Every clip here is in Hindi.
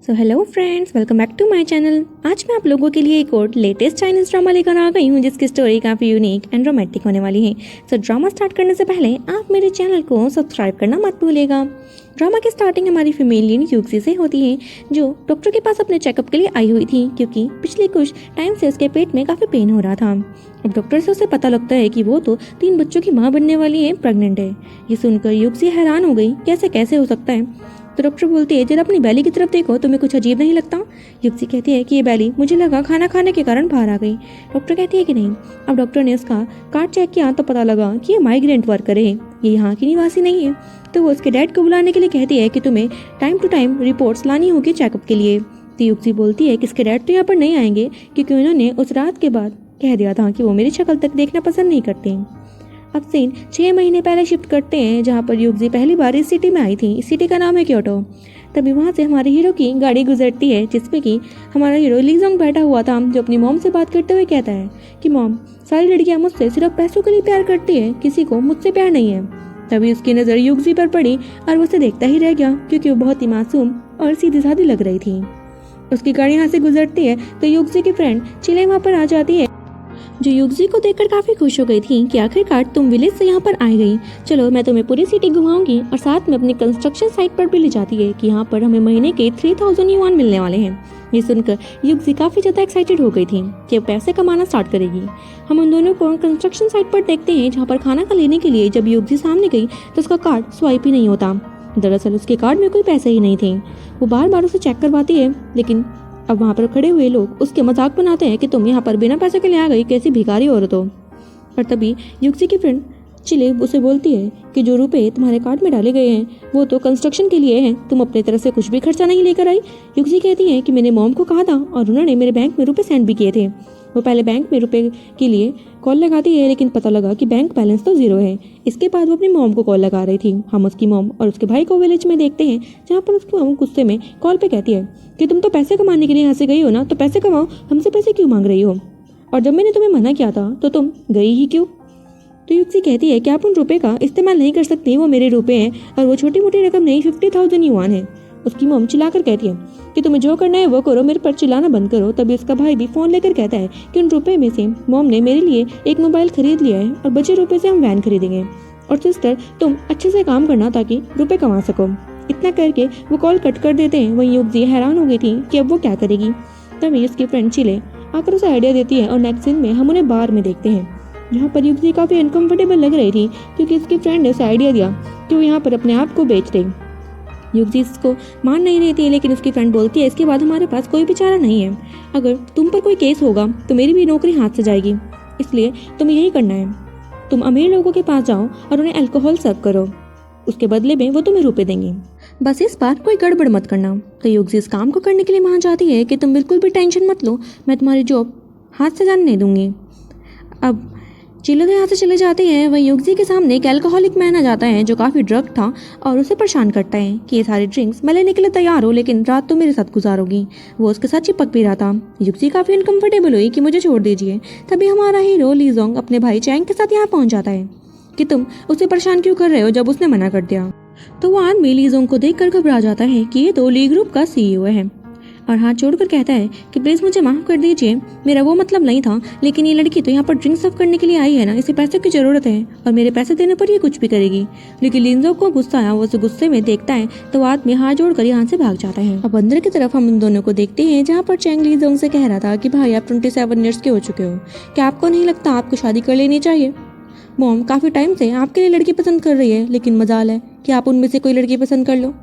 So hello friends, welcome back to my channel. आज मैं आप लोगों के लिए एक और लेटेस्ट चाइनीज़ ड्रामा लेकर आ गई हूँ जिसकी स्टोरी काफ़ी यूनिक एंड रोमांटिक होने वाली है। सो ड्रामा स्टार्ट करने से पहले आप मेरे चैनल को सब्सक्राइब करना मत भूलिएगा। ड्रामा की स्टार्टिंग हमारी फीमेल लीड युक्सी से होती है जो डॉक्टर के पास अपने चेकअप के लिए आई हुई थी क्योंकि पिछले कुछ टाइम से उसके पेट में काफ़ी पेन हो रहा था। अब डॉक्टर से उसे पता लगता है कि वो तो 3 बच्चों की माँ बनने वाली है, प्रेग्नेंट है। ये सुनकर युक्सी हैरान हो गई, कैसे हो सकता है। तो डॉक्टर बोलती है, जरा अपनी बैली की तरफ देखो, तुम्हें कुछ अजीब नहीं लगता। युक्सी कहती है कि ये बैली मुझे लगा खाना खाने के कारण बाहर आ गई। डॉक्टर कहती है कि नहीं। अब डॉक्टर ने उसका कार्ड चेक किया तो पता लगा कि ये माइग्रेंट वर्कर है, ये यहाँ की निवासी नहीं है। तो वो उसके डैड को बुलाने के लिए कहती है कि तुम्हें टाइम टू टाइम रिपोर्ट्स लानी होगी चेकअप के लिए। तो युक्सी बोलती है कि इसके डैड तो यहाँ पर नहीं आएंगे क्योंकि उन्होंने उस रात के बाद कह दिया था कि वो मेरी शक्ल तक देखना पसंद नहीं करते। अब सीन 6 महीने पहले शिफ्ट करते हैं जहाँ पर युक्सी पहली बार इस सिटी में आई थी। इस सिटी का नाम है क्योटो। तभी वहाँ से हमारे हीरो की गाड़ी गुजरती है जिसमें कि हमारा हीरो लीजोंग बैठा हुआ था जो अपनी मॉम से बात करते हुए कहता है कि मॉम, सारी लड़कियाँ मुझसे सिर्फ पैसों के लिए प्यार करती है, किसी को मुझसे प्यार नहीं है। तभी उसकी नज़र युक्सी पर पड़ी और वो उसे देखता ही रह गया क्योंकि वो बहुत ही मासूम और सीधी सादी लग रही थी। उसकी गाड़ी यहाँ से गुजरती है तो युक्सी की फ्रेंड चिले वहाँ पर आ जाती है जो युक्सी को देखकर काफी खुश हो गई थी कि आखिरकार तुम विलेज से यहाँ पर आ गई। चलो मैं तुम्हें पूरी सिटी घुमाऊंगी और साथ में अपनी कंस्ट्रक्शन साइट पर भी ले जाती है कि यहाँ पर हमें महीने के 3000 युआन मिलने वाले हैं। ये सुनकर युक्सी काफी ज्यादा एक्साइटेड हो गई थी कि अब पैसे कमाना स्टार्ट करेगी। हम उन दोनों को कंस्ट्रक्शन साइट पर देखते हैं जहाँ पर खाना लेने के लिए जब युक्सी सामने गई तो उसका कार्ड स्वाइप ही नहीं होता। दरअसल उसके कार्ड में कोई पैसे ही नहीं थे। वो बार बार उसे चेक करवाती है लेकिन अब वहाँ पर खड़े हुए लोग उसके मजाक बनाते हैं कि तुम यहाँ पर बिना पैसे के लिए आ गई, कैसी भिखारी औरत हो। और तभी युक्सी की फ्रेंड चिले उसे बोलती है कि जो रुपए तुम्हारे कार्ड में डाले गए हैं वो तो कंस्ट्रक्शन के लिए हैं, तुम अपने तरफ से कुछ भी खर्चा नहीं लेकर आई। युक्सी कहती है कि मैंने मॉम को कहा था और उन्होंने मेरे बैंक में रुपए सेंड भी किए थे। वो पहले बैंक में रुपए के लिए कॉल लगाती है लेकिन पता लगा कि बैंक बैलेंस तो 0 है। इसके बाद वो अपनी मॉम को कॉल लगा रही थी। हम उसकी मॉम और उसके भाई को विलेज में देखते हैं जहाँ पर उसकी मॉम गुस्से में कॉल पे कहती है कि तुम तो पैसे कमाने के लिए यहाँ से गई हो ना, तो पैसे कमाओ, हमसे पैसे क्यों मांग रही हो, और जब मैंने तुम्हें मना किया था तो तुम गई ही क्यों। तो युक्सी कहती है कि आप उन रुपए का इस्तेमाल नहीं कर सकती, वो मेरे रुपए हैं और वो छोटी मोटी रकम नहीं, 50,000 युआन है। उसकी मॉम चिल्लाकर कहती है कि तुम्हें जो करना है वो करो, मेरे पर चिल्लाना बंद करो। तभी उसका भाई भी फोन लेकर कहता है कि उन रुपए में से मॉम ने मेरे लिए एक मोबाइल खरीद लिया है और बचे रुपए से हम वैन खरीदेंगे, और सिस्टर तुम अच्छे से काम करना ताकि रुपए कमा सको। इतना करके वो कॉल कट कर देते हैं। वहीं युक्सी हैरान हो गई थी कि अब वो क्या करेगी। तभी उसकी फ्रेंड चिले आकर उसे आइडिया देती है और नेक्स्ट सीन में हम उन्हें बार में देखते हैं जहाँ पर युक्सी काफी अनकंफर्टेबल लग रही थी क्योंकि इसकी फ्रेंड ने उसे आइडिया दिया कि वो यहाँ पर अपने आप को बेच दे। युक्सी इसको मान नहीं रही थी लेकिन उसकी फ्रेंड बोलती है इसके बाद हमारे पास कोई भी चारा नहीं है, अगर तुम पर कोई केस होगा तो मेरी भी नौकरी हाथ से जाएगी, इसलिए तुम्हें यही करना है, तुम अमीर लोगों के पास जाओ और उन्हें अल्कोहल सर्व करो, उसके बदले में वो तुम्हें रुपए देंगे, बस इस बार कोई गड़बड़ मत करना। तो युक्सी इस काम को करने के लिए मान जाती है कि तुम बिल्कुल भी टेंशन मत लो, मैं तुम्हारी जॉब हाथ से जाने नहीं दूंगी। अब चिल्लो तो यहाँ से चले जाते हैं। वहीं युक्सी के सामने एक अल्कोहलिक मैन आ जाता है जो काफ़ी ड्रग था और उसे परेशान करता है कि ये सारे ड्रिंक्स मैं लेने के लिए तैयार हो लेकिन रात तो मेरे साथ गुजारोगी। वो उसके साथ चिपक भी रहा था। युक्सी काफ़ी अनकंफर्टेबल हुई कि मुझे छोड़ दीजिए। तभी हमारा हीरो लीजोंग अपने भाई चैंग के साथ यहाँ पहुँच जाता है कि तुम उसे परेशान क्यों कर रहे हो जब उसने मना कर दिया। तो वो आदमी लीजोंग को देखकर घबरा जाता है कि ये तो ली ग्रुप का CEO है और हाथ जोड़कर कहता है कि प्लीज़ मुझे माफ़ कर दीजिए, मेरा वो मतलब नहीं था, लेकिन ये लड़की तो यहाँ पर ड्रिंक सर्व करने के लिए आई है ना, इसे पैसे की ज़रूरत है और मेरे पैसे देने पर ये कुछ भी करेगी। लेकिन लीजोंग को गुस्सा आया, वो उसे गुस्से में देखता है तो आदमी हाथ जोड़कर यहाँ से भाग जाता है। अब अंदर की तरफ हम उन दोनों को देखते हैं जहाँ पर चैंग लीजोंग से कह रहा था कि भाई आप 27 ईयर्स के हो चुके हो, क्या आपको नहीं लगता आपको शादी कर लेनी चाहिए। मॉम काफ़ी टाइम से आपके लिए लड़की पसंद कर रही है लेकिन मजाल है कि आप उनमें से कोई लड़की पसंद कर लो।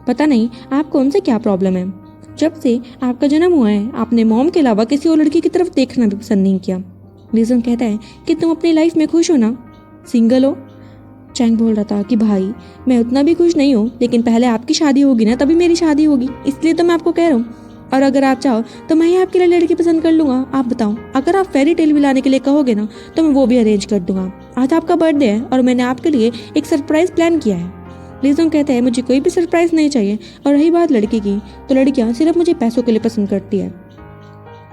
पता नहीं आपको उनसे क्या प्रॉब्लम है, जब से आपका जन्म हुआ है आपने मॉम के अलावा किसी और लड़की की तरफ देखना भी पसंद नहीं किया। लीजोंग कहता है कि तुम अपनी लाइफ में खुश हो ना, सिंगल हो। चैंग बोल रहा था कि भाई मैं उतना भी खुश नहीं हूँ, लेकिन पहले आपकी शादी होगी ना तभी मेरी शादी होगी, इसलिए तो मैं आपको कह रहा हूँ, और अगर आप चाहो तो मैं ही आपके लिए लड़की पसंद कर लूँगा। आप बताओ, अगर आप फेरी टेल भी लाने के लिए कहोगे ना तो मैं वो भी अरेंज कर दूंगा। आज आपका बर्थडे है और मैंने आपके लिए एक सरप्राइज प्लान किया है। लीजोंग कहता है मुझे कोई भी सरप्राइज नहीं चाहिए, और रही बात लड़की की तो लड़कियां सिर्फ मुझे पैसों के लिए पसंद करती है,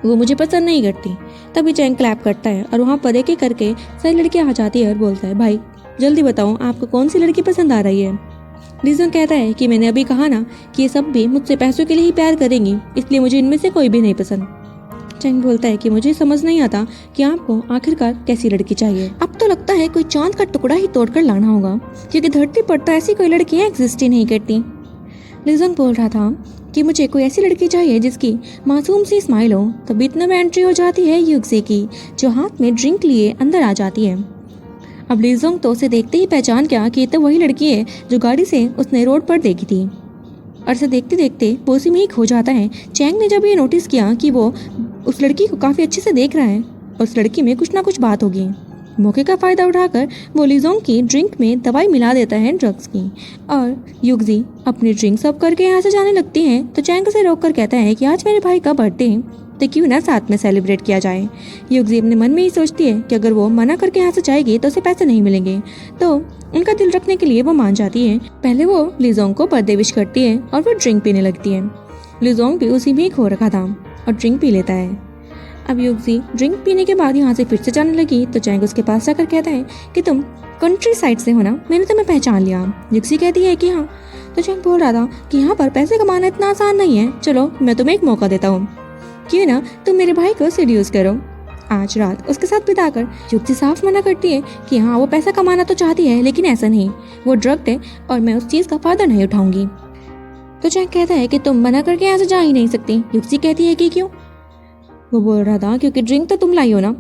वो मुझे पसंद नहीं करती। तभी चैंग क्लैप करता है और वहाँ पर एक एक करके सारी लड़कियां आ जाती है और बोलता है भाई जल्दी बताओ आपको कौन सी लड़की पसंद आ रही है। लीजोंग कहता है कि मैंने अभी कहा ना कि ये सब भी मुझसे पैसों के लिए ही प्यार करेंगी, इसलिए मुझे इनमें से कोई भी नहीं पसंद। चैंग बोलता है कि मुझे समझ नहीं आता कि आपको आखिरकार कैसी लड़की चाहिए। अब तो लगता है कोई चांद का टुकड़ा ही तोड़कर लाना होगा, क्योंकि धरती पर तो ऐसी कोई लड़कियां एग्जिस्ट ही नहीं करती। लीजोंग बोल रहा था कि मुझे कोई ऐसी लड़की चाहिए जिसकी मासूम सी स्माइल हो। तभी इतने में एंट्री हो जाती है युक्सी की, जो हाथ में ड्रिंक लिए अंदर आ जाती है। अब लीजोंग तो उसे देखते ही पहचान गया कि ये तो वही लड़की है जो गाड़ी से उसने रोड पर देखी थी, और इसे देखते देखते वो उसी में ही खो जाता है। चैंग ने जब ये नोटिस किया कि वो उस लड़की को काफ़ी अच्छे से देख रहा है और उस लड़की में कुछ ना कुछ बात होगी, मौके का फ़ायदा उठाकर वो लीजोंग की ड्रिंक में दवाई मिला देता है ड्रग्स की, और युक्सी अपनी ड्रिंक सब करके यहाँ से जाने लगती है। तो चैंग उसे रोक कर कहता है कि आज मेरे भाई का बर्थडे है, तो क्यों ना साथ में सेलिब्रेट किया जाए। युक्सी अपने मन में ही सोचती है कि अगर वो मना करके यहाँ से जाएगी तो उसे पैसे नहीं मिलेंगे, तो उनका दिल रखने के लिए वो मान जाती है। पहले वो लीजोंग को बर्थडे विश करती है और वो ड्रिंक पीने लगती है। लीजोंग भी उसी में खो रखा था और ड्रिंक पी लेता है। अब युक्सी ड्रिंक पीने के बाद यहाँ से फिर से जाने लगी, तो चैंग उसके पास जाकर कहता है कि तुम कंट्री साइड से हो ना, मैंने तुम्हें पहचान लिया। युक्सी कहती है कि हाँ। तो चैंग बोल रहा था कि यहाँ पर पैसे कमाना इतना आसान नहीं है, चलो मैं तुम्हें एक मौका देता हूँ, क्यों ना तुम मेरे भाई को सेड्यूस करो। आज रात उसके साथ बिताकर युक्सी साफ मना करती है कि हाँ वो पैसा कमाना तो चाहती है, लेकिन ऐसा नहीं, वो ड्रग्ड है और मैं उस चीज़ का फायदा नहीं उठाऊंगी। तो चैंग कहता है कि तुम मना करके यहाँ से जा ही नहीं सकती। युक्सी कहती है कि क्यों। वो बोल रहा था क्योंकि ड्रिंक तो तुम लाई हो ना,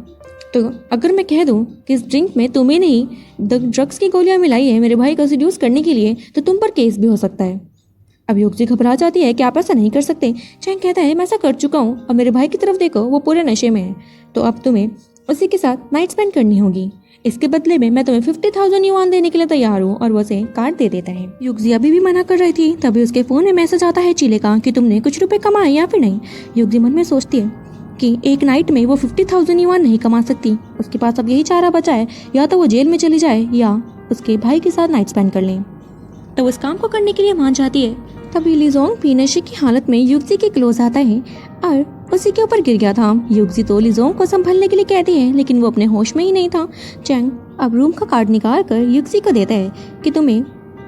तो अगर मैं कह दूं कि इस ड्रिंक में तुम्हें नहीं ड्रग्स की गोलियां मिलाई है मेरे भाई को सेड्यूस करने के लिए, तो तुम पर केस भी हो सकता है। अब युक्सी घबरा जाती है कि आप ऐसा नहीं कर सकते। चैंग कहता है मैं ऐसा कर चुका हूँ और मेरे भाई की तरफ देखो, वो पूरे नशे में है, तो अब तुम्हें उसी के साथ नाइट स्पेंड करनी होगी। इसके बदले में मैं तुम्हें 50,000 युआन देने के लिए तैयार हूँ, और वो उसे कार्ड दे देता है। युक्सी अभी भी मना कर रही थी, तभी उसके फोन में मैसेज आता है चीले का कि तुमने कुछ रुपए कमाए या फिर नहीं। युक्सी मन में सोचती है कि एक नाइट में वो 50,000 युआन नहीं कमा सकती, उसके पास अब यही चारा बचा है, या तो वो जेल में चली जाए या उसके भाई के साथ नाइट स्पेंड कर लें। तो वो इस काम को करने के लिए मान जाती है। तभी लीजोंग भी नशे की हालत में युक्सी के क्लोज आता है और उसी के ऊपर गिर गया था। युक्सी तो लीजोंग को संभलने के लिए कहती है, लेकिन वो अपने होश में ही नहीं था। चैंग अब रूम का कार्ड निकाल कर युक्सी को देता है कि तुम्हें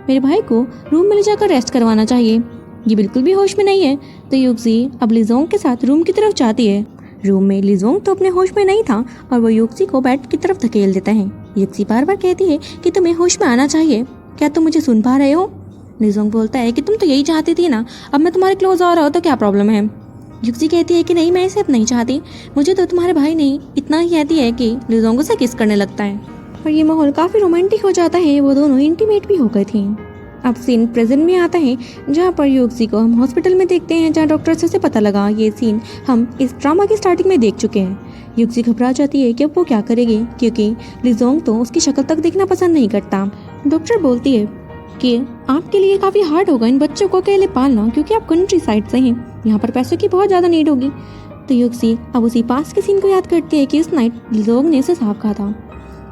मेरे भाई को रूम में ले जाकर रेस्ट करवाना चाहिए, ये बिल्कुल भी होश में नहीं है। तो युक्सी अब लीजोंग के साथ रूम की तरफ जाती है। रूम में लीजोंग तो अपने होश में नहीं था और वो युक्सी को बेड की तरफ धकेल देता है। युक्सी बार बार कहती है कि तुम्हें होश में आना चाहिए, क्या तुम मुझे सुन पा रहे हो। लीजोंग बोलता है कि तुम तो यही चाहती थी ना, अब मैं तुम्हारे क्लोज आ रहा हूँ तो क्या प्रॉब्लम है। युक्सी कहती है कि नहीं, मैं इसे अब नहीं चाहती, मुझे तो तुम्हारे भाई नहीं, इतना ही कहती है कि लीजोंग उसे किस करने लगता है और ये माहौल काफ़ी रोमांटिक हो जाता है। वो दोनों इंटीमेट भी हो गए थे। अब सीन प्रेजेंट में आता है, जहाँ पर युक्सी को हम हॉस्पिटल में देखते हैं, जहाँ डॉक्टर से पता लगा ये सीन हम इस ड्रामा की स्टार्टिंग में देख चुके हैं। युक्सी घबरा जाती है कि अब वो क्या करेगी, क्योंकि लीजोंग तो उसकी शक्ल तक देखना पसंद नहीं करता। डॉक्टर बोलती है कि आपके लिए काफ़ी हार्ड होगा इन बच्चों को अकेले पालना, क्योंकि आप कंट्री साइड से हैं, यहाँ पर पैसों की बहुत ज़्यादा नीड होगी। तो युक्सी अब उसी पास के सीन को याद करती है कि इस नाइट लीजोंग ने उसे साफ कहा था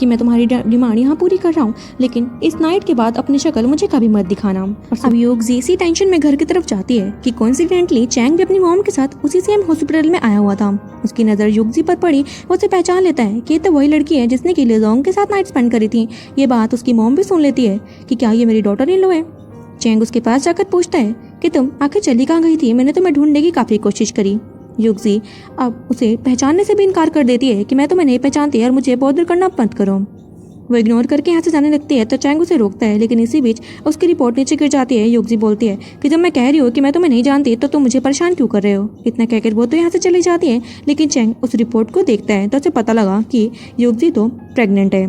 कि मैं तुम्हारी डिमांड यहाँ पूरी कर रहा हूँ, लेकिन इस नाइट के बाद अपनी शक्ल मुझे कभी मत दिखाना। और अब युक्सी इसी टेंशन में घर की तरफ जाती है कि कोइंसिडेंटली चैंग भी अपनी मॉम के साथ उसी सेम हॉस्पिटल में आया हुआ था। उसकी नज़र युक्सी पर पड़ी, वो उसे पहचान लेता है कि ये तो वही लड़की है जिसने कि लीजोंग के साथ नाइट स्पेंड करी थी। ये बात उसकी मॉम भी सुन लेती है कि क्या ये मेरी डॉटर इन लो है। चैंग उसके पास जाकर पूछता है कि तुम आखिर चली कहाँ गई थी, मैंने तुम्हें ढूंढने की काफ़ी कोशिश करी। युक्सी अब उसे पहचानने से भी इनकार कर देती है कि मैं तुम्हें नहीं पहचानती और मुझे बॉदर करना मत करो। वो इग्नोर करके यहाँ से जाने लगती है, तो चैंग उसे रोकता है, लेकिन इसी बीच उसकी रिपोर्ट नीचे गिर जाती है। युक्सी बोलती है कि जब मैं कह रही हूँ कि मैं तुम्हें नहीं जानती तो तुम मुझे परेशान क्यों कर रहे हो। इतना कहकर वो तो यहाँ से चली जाती है, लेकिन चैंग उस रिपोर्ट को देखता है तो उसे पता लगा कि युक्सी तो प्रेग्नेंट है।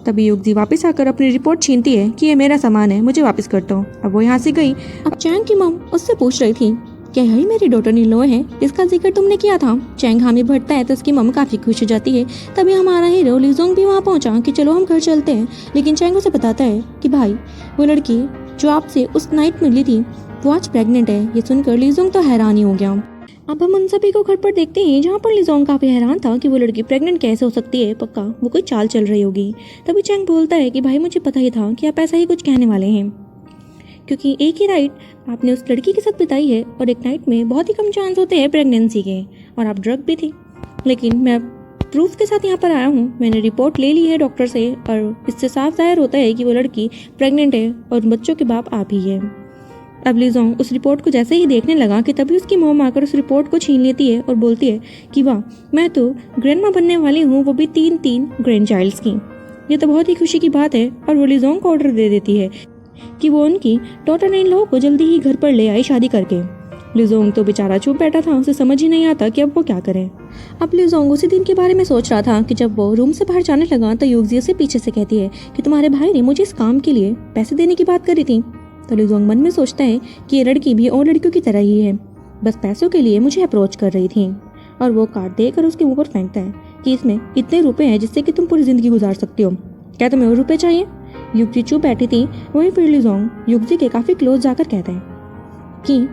तभी युक्सी वापस आकर अपनी रिपोर्ट छीनती है कि ये मेरा सामान है, मुझे वापस कर दो। अब वो यहाँ से गई। अब चैंग की मॉम उससे पूछ रही थी क्या यही मेरी डॉटर इन लो है जिसका जिक्र तुमने किया था। चैंग हामी भरता है तो उसकी मम्मा काफ़ी खुश हो जाती है। तभी हमारा हीरो लीजोंग भी वहाँ पहुँचा कि चलो हम घर चलते हैं, लेकिन चैंग उसे बताता है कि भाई वो लड़की जो आपसे उस नाइट मिली थी वो आज प्रेग्नेंट है। ये सुनकर लीजोंग तो हैरान ही हो गया। अब हम उन सभी को घर पर देखते हैं, जहाँ पर लीजोंग काफ़ी हैरान था कि वो लड़की प्रेग्नेंट कैसे हो सकती है, पक्का वो कोई चाल चल रही होगी। तभी चैंग बोलता है कि भाई मुझे पता ही था कि आप ऐसा ही कुछ कहने वाले हैं, क्योंकि एक ही नाइट आपने उस लड़की के साथ बिताई है और एक नाइट में बहुत ही कम चांस होते हैं प्रेगनेंसी के, और आप ड्रग भी थी। लेकिन मैं प्रूफ के साथ यहाँ पर आया हूँ। मैंने रिपोर्ट ले ली है डॉक्टर से और इससे साफ जाहिर होता है कि वो लड़की प्रेग्नेंट है और बच्चों के बाप आप ही है। अब लिजोंग उस रिपोर्ट को जैसे ही देखने लगा कि तभी उसकी मॉम आकर उस रिपोर्ट को छीन लेती है और बोलती है कि वाह, मैं तो ग्रैंडमा बनने वाली हूँ, वो भी 3 ग्रैंड चाइल्ड्स की। ये तो बहुत ही खुशी की बात है। और वो लिजोंग को ऑर्डर दे देती है कि वो उनकी डॉटर इन लॉ को जल्दी ही घर पर ले आए शादी करके। लिजोंग तो बेचारा चुप बैठा था, उसे समझ ही नहीं आता कि अब वो क्या करे। अब लिजोंग उसी दिन के बारे में सोच रहा था कि जब वो रूम से बाहर जाने लगा तो युगजी उसे पीछे से कहती है कि तुम्हारे भाई ने मुझे इस काम के लिए पैसे देने की बात करी थी। तो लिजोंग मन में सोचता है कि ये लड़की भी और लड़कियों की तरह ही है, बस पैसों के लिए मुझे अप्रोच कर रही थी। और वो कार्ड देकर उसके मुंह पर फेंकता है कि इसमें इतने रुपए हैं जिससे कि तुम पूरी जिंदगी गुजार सकती हो, क्या तुम्हें और रुपए चाहिए? युगजी चुप बैठी थी। वहीं फिर लिजोंग युगजी के काफी क्लोज जाकर कहता है कि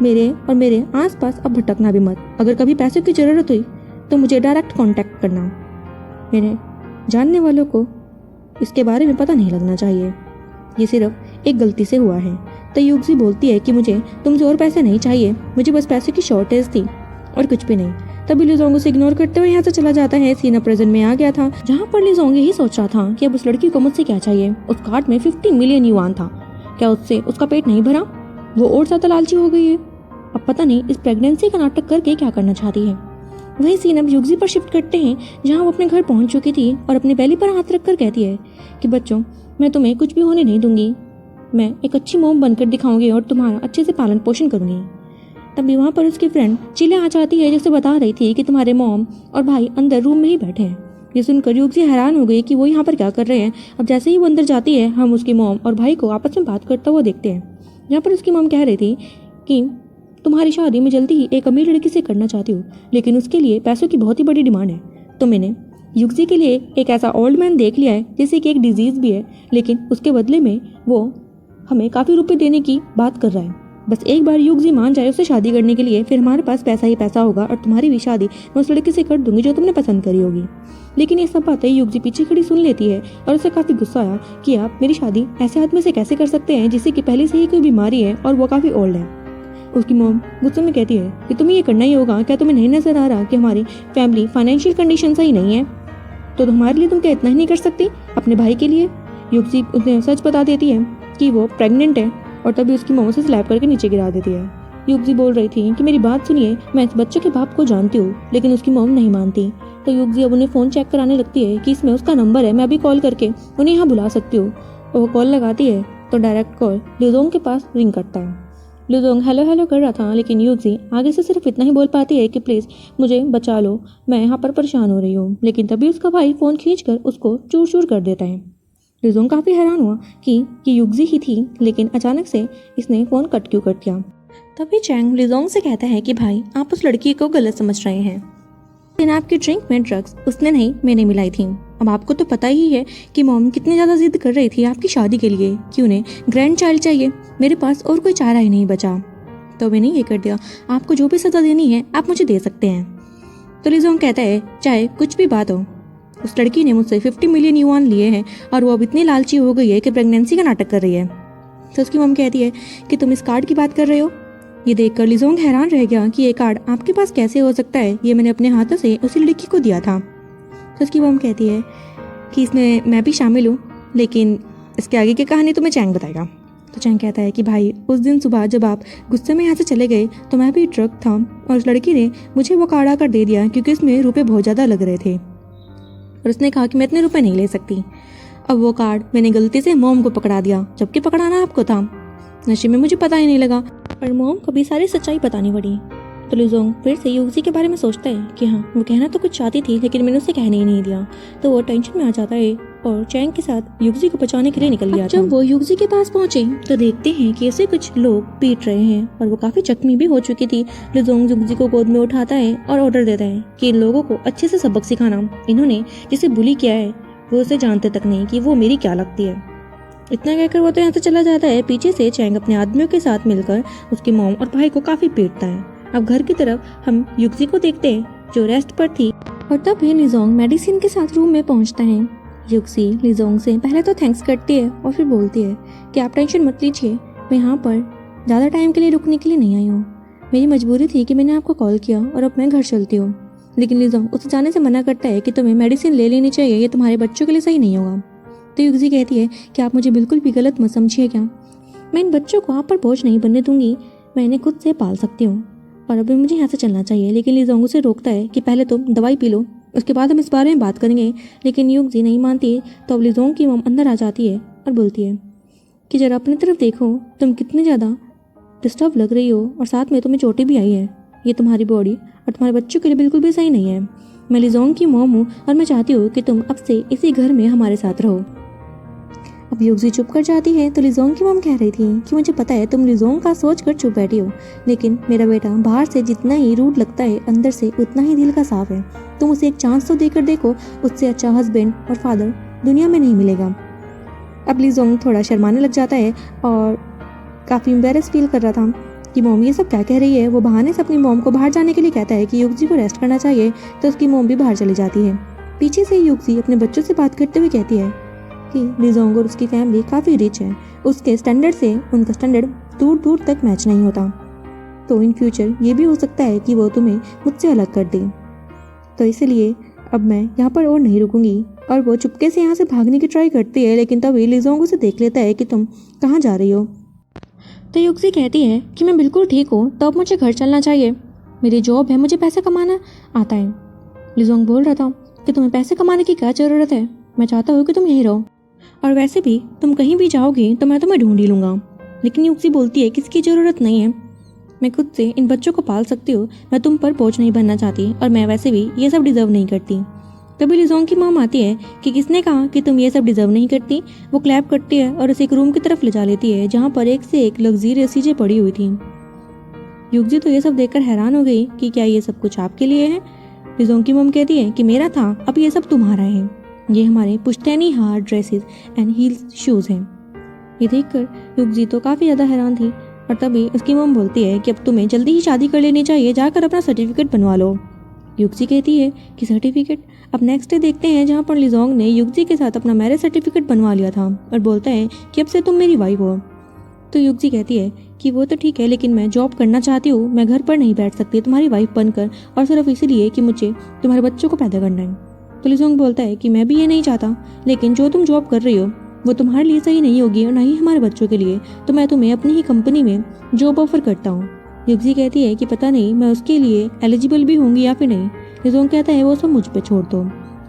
मेरे आसपास अब भटकना भी मत। अगर कभी पैसों की जरूरत हुई तो मुझे डायरेक्ट कांटेक्ट करना। मेरे जानने वालों को इसके बारे में पता नहीं लगना चाहिए, ये सिर्फ एक गलती से हुआ है। तो युगजी बोलती है कि मुझे तुमसे और पैसे नहीं चाहिए, मुझे बस पैसे की शॉर्टेज थी और कुछ भी नहीं। तभी लिजोंग उसे इग्नोर करते हुए यहाँ से चला जाता है। सीन प्रेजेंट में आ गया था जहाँ पर लिजोंग यही सोच रहा था कि अब उस लड़की को मुझसे क्या चाहिए। उस कार्ड में 50 मिलियन युआन था, क्या उससे उसका पेट नहीं भरा? वो और ज्यादा लालची हो गई है। अब पता नहीं इस प्रेगनेंसी का नाटक करके क्या करना चाहती है। वही सीन अब युगजी पर शिफ्ट करते हैं जहाँ वो अपने घर पहुंच चुकी थी और अपने बेली पर हाथ रखकर कहती है कि बच्चों, मैं तुम्हें कुछ भी होने नहीं दूंगी, मैं एक अच्छी मॉम बनकर दिखाऊंगी और तुम्हारा अच्छे से पालन पोषण करूंगी। तभी वहाँ पर उसकी फ्रेंड चिले आ जाती है, जिसे बता रही थी कि तुम्हारे मॉम और भाई अंदर रूम में ही बैठे हैं। ये सुनकर युगजी हैरान हो गई कि वो यहाँ पर क्या कर रहे हैं। अब जैसे ही वो अंदर जाती है, हम उसकी मॉम और भाई को आपस में बात करता हुआ देखते हैं। यहाँ पर उसकी मॉम कह रही थी कि तुम्हारी शादी मैं जल्दी ही एक अमीर लड़की से करना चाहती हूँ, लेकिन उसके लिए पैसों की बहुत ही बड़ी डिमांड है। तो मैंने युगजी के लिए एक ऐसा ओल्ड मैन देख लिया है जिसे कि एक डिजीज भी है, लेकिन उसके बदले में वो हमें काफ़ी रुपए देने की बात कर रहा है। बस एक बार युगजी मान जाए उससे शादी करने के लिए, फिर हमारे पास पैसा ही पैसा होगा और तुम्हारी भी शादी मैं उस लड़की से कर दूंगी जो तुमने पसंद करी होगी। लेकिन ये सब बातें युगजी पीछे खड़ी सुन लेती है और उसे काफ़ी गुस्सा आया कि आप मेरी शादी ऐसे आदमी से कैसे कर सकते हैं जिसे कि पहले से ही कोई बीमारी है और वो काफ़ी ओल्ड है। उसकी मॉम गुस्से में कहती है कि तुम्हें ये करना ही होगा, क्या तुम्हें नहीं नजर आ रहा कि हमारी फैमिली फाइनेंशियल कंडीशन सही नहीं है? तो तुम्हारे लिए तुम क्या इतना ही नहीं कर सकती अपने भाई के लिए? युगजी उन्हें सच बता देती है कि वो प्रेग्नेंट है और तभी उसकी मॉम उसे स्लैप करके नीचे गिरा देती है। युगजी बोल रही थी कि मेरी बात सुनिए, मैं इस बच्चे के बाप को जानती हूँ, लेकिन उसकी मॉम नहीं मानती। तो युगजी अब उन्हें फ़ोन चेक कराने लगती है कि इसमें उसका नंबर है, मैं अभी कॉल करके उन्हें यहाँ बुला सकती हूँ। वो कॉल लगाती है तो डायरेक्ट कॉल लिजोंग के पास रिंग करता है। लिजोंग हेलो हेलो कर रहा था, लेकिन युगजी आगे से सिर्फ इतना ही बोल पाती है कि प्लीज़ मुझे बचा लो, मैं यहाँ पर परेशान हो रही हूँ। लेकिन तभी उसका भाई फ़ोन खींचकर उसको चूर चूर कर देता है। लिजोंग काफ़ी हैरान हुआ कि युगजी ही थी, लेकिन अचानक से इसने फ़ोन कट क्यों कर दिया। तभी चैंग लिजोंग से कहता है कि भाई आप उस लड़की को गलत समझ रहे हैं, लेकिन आपकी ड्रिंक में ड्रग्स उसने नहीं मैंने मिलाई थी। अब आपको तो पता ही है कि मॉम कितनी ज़्यादा जिद कर रही थी आपकी शादी के लिए कि उन्हें ग्रैंड चाइल्ड चाहिए। मेरे पास और कोई चारा ही नहीं बचा, तो मैंने ये कर दिया। आपको जो भी सज़ा देनी है आप मुझे दे सकते हैं। तो लिजोंग कहता है चाहे कुछ भी बात हो, उस लड़की ने मुझसे 50 मिलियन युआन लिए हैं और वो अब इतनी लालची हो गई है कि प्रेगनेंसी का नाटक कर रही है। तो उसकी मॉम कहती है कि तुम इस कार्ड की बात कर रहे हो। ये देखकर लिजोंग हैरान रह गया कि ये कार्ड आपके पास कैसे हो सकता है, ये मैंने अपने हाथों से उसी लड़की को दिया था। तो उसकी मॉम कहती है कि इसमें मैं भी शामिल हूँ, लेकिन इसके आगे की कहानी तुम्हें चैंग बताएगा। तो चैंग कहता है कि भाई उस दिन सुबह जब आप गुस्से में यहाँ से चले गए तो मैं भी ड्रग था और उस लड़की ने मुझे वो कार्ड आकर दे दिया क्योंकि इसमें रुपये बहुत ज़्यादा लग रहे थे और उसने कहा कि मैं इतने रुपए नहीं ले सकती। अब वो कार्ड मैंने गलती से मॉम को पकड़ा दिया, जबकि पकड़ाना आपको था। नशे में मुझे पता ही नहीं लगा और मॉम को भी सारी सच्चाई बतानी पड़ी। तो लिजोंग फिर से युगजी के बारे में सोचता है कि हाँ वो कहना तो कुछ चाहती थी, लेकिन मैंने उसे कहने ही नहीं दिया। तो वो टेंशन में आ जाता है और चैंग के साथ युगजी को बचाने के लिए निकल गया। जब वो युगजी के पास पहुंचे तो देखते हैं कि ऐसे कुछ लोग पीट रहे हैं और वो काफी जख्मी भी हो चुकी थी। लिजोंग युगजी को गोद में उठाता है और ऑर्डर देता है कि इन लोगों को अच्छे से सबक सिखाना। इन्होंने जिसे बुली किया है वो उसे जानते तक नहीं कि वो मेरी क्या लगती है। इतना कहकर वो तो यहाँ से चला जाता है। पीछे से चैंग अपने आदमियों के साथ मिलकर उसकी मॉम और भाई को काफी पीटता है। अब घर की तरफ हम युगजी को देखते हैं जो रेस्ट पर थी और तभी लिजोंग मेडिसिन के साथ रूम में पहुंचता है। युगजी लिजोंग से पहले तो थैंक्स करती है और फिर बोलती है कि आप टेंशन मत लीजिए, मैं यहाँ पर ज़्यादा टाइम के लिए रुकने के लिए नहीं आई हूँ। मेरी मजबूरी थी कि मैंने आपको कॉल किया और अब मैं घर चलती हूँ। लेकिन लीजोंग उसे जाने से मना करता है कि तुम्हें मेडिसिन ले लेनी चाहिए, ये तुम्हारे बच्चों के लिए सही नहीं होगा। तो युक्जी कहती है कि आप मुझे बिल्कुल भी गलत मत समझिए क्या, मैं इन बच्चों को आप पर बोझ नहीं बनने दूंगी, मैं इन्हें खुद से पाल सकती हूँ और अभी मुझे यहाँ से चलना चाहिए। लेकिन लीजोंग उसे रोकता है कि पहले तुम दवाई पी लो, उसके बाद हम इस बारे में बात करेंगे। लेकिन युक्जी नहीं मानती। तो अब लीजोंग की मम अंदर आ जाती है और बोलती है कि जरा अपनी तरफ देखो, तुम कितनी ज़्यादा डिस्टर्ब लग रही हो और साथ में तुम्हें चोटें भी आई है। ये तुम्हारी बॉडी और तुम्हारे बच्चों के लिए बिल्कुल भी सही नहीं है। मैं लीजोंग की मॉम हूँ और मैं चाहती हूँ कि तुम अब से इसी घर में हमारे साथ रहो। अब युक्जी चुप कर जाती है। तो लीजोंग की मॉम कह रही थी कि मुझे पता है तुम लीजोंग का सोच कर चुप बैठी हो, लेकिन मेरा बेटा बाहर से जितना ही रूड लगता है अंदर से उतना ही दिल का साफ है। तुम उसे एक चांस तो देकर देखो, उससे अच्छा हस्बैंड और फादर दुनिया में नहीं मिलेगा। अब लीजोंग थोड़ा शर्माने लग जाता है और काफ़ी एम्बेरस फील कर रहा था कि मॉम ये सब क्या कह रही है। वो बहाने से अपनी मॉम को बाहर जाने के लिए कहता है कि युक्जी को रेस्ट करना चाहिए। तो उसकी मॉम भी बाहर चली जाती है। पीछे से युक्जी अपने बच्चों से बात करते हुए कहती है कि लीजोंग और उसकी फैमिली काफ़ी रिच है, उसके स्टैंडर्ड से उनका स्टैंडर्ड दूर दूर तक मैच नहीं होता। तो इन फ्यूचर ये भी हो सकता है कि वो तुम्हें मुझसे अलग कर दे। तो इसलिए अब मैं यहाँ पर और नहीं रुकूंगी। और वो चुपके से यहाँ से भागने की ट्राई करती है, लेकिन तभी लीजोंग उसे देख लेता है कि तुम कहाँ जा रही हो। तो युक्जी कहती है कि मैं बिल्कुल ठीक हूँ, तो अब मुझे घर चलना चाहिए, मेरी जॉब है, मुझे पैसे कमाना आता है। लीजोंग बोल रहा था कि तुम्हें पैसे कमाने की क्या ज़रूरत है, मैं चाहता हूँ कि तुम यहीं रहो, और वैसे भी तुम कहीं भी जाओगी तो मैं तुम्हें ढूंढ ही लूँगा। लेकिन युक्जी बोलती है कि इसकी ज़रूरत नहीं है, मैं खुद से इन बच्चों को पाल सकती हूँ, मैं तुम पर बोझ नहीं बनना चाहती और मैं वैसे भी ये सब डिजर्व नहीं करती। तभी लीजोंग की मॉम आती है कि किसने कहा कि तुम ये सब डिजर्व नहीं करती। वो क्लैप करती है और उसे एक रूम की तरफ ले जा लेती है जहाँ पर एक से एक लग्जरियस चीजें पड़ी हुई थी। युक्जी तो ये सब देखकर हैरान हो गई कि क्या ये सब कुछ आपके लिए है। लीजोंग की मॉम कहती है कि मेरा था, अब ये सब तुम्हारा है, ये हमारे पुश्तैनी हार, ड्रेसेस एंड हील्स शूज हैं। ये देखकर युक्जी तो काफ़ी ज़्यादा हैरान थी। और तभी उसकी मॉम बोलती है कि अब तुम्हें जल्दी ही शादी कर लेनी चाहिए, जाकर अपना सर्टिफिकेट बनवा लो। युक्जी कहती है कि सर्टिफिकेट। अब नेक्स्ट डे देखते हैं जहाँ पर लीजोंग ने युक्जी के साथ अपना मैरिज सर्टिफिकेट बनवा लिया था और बोलता है कि अब से तुम मेरी वाइफ हो। तो युक्जी कहती है कि वो तो ठीक है, लेकिन मैं जॉब करना चाहती हूँ, मैं घर पर नहीं बैठ सकती तुम्हारी वाइफ बनकर, और सिर्फ इसीलिए कि मुझे तुम्हारे बच्चों को पैदा करना है। तो लीजोंग बोलता है कि मैं भी ये नहीं चाहता, लेकिन जो तुम जॉब कर रही हो वो तुम्हारे लिए सही नहीं होगी और ना ही हमारे बच्चों के लिए, तो मैं तुम्हें अपनी ही कंपनी में जॉब ऑफर करता हूँ। युक्जी कहती है कि पता नहीं मैं उसके लिए एलिजिबल भी होंगी या फिर नहीं। लीजोंग कहता है वो सब मुझ पे छोड़ दो।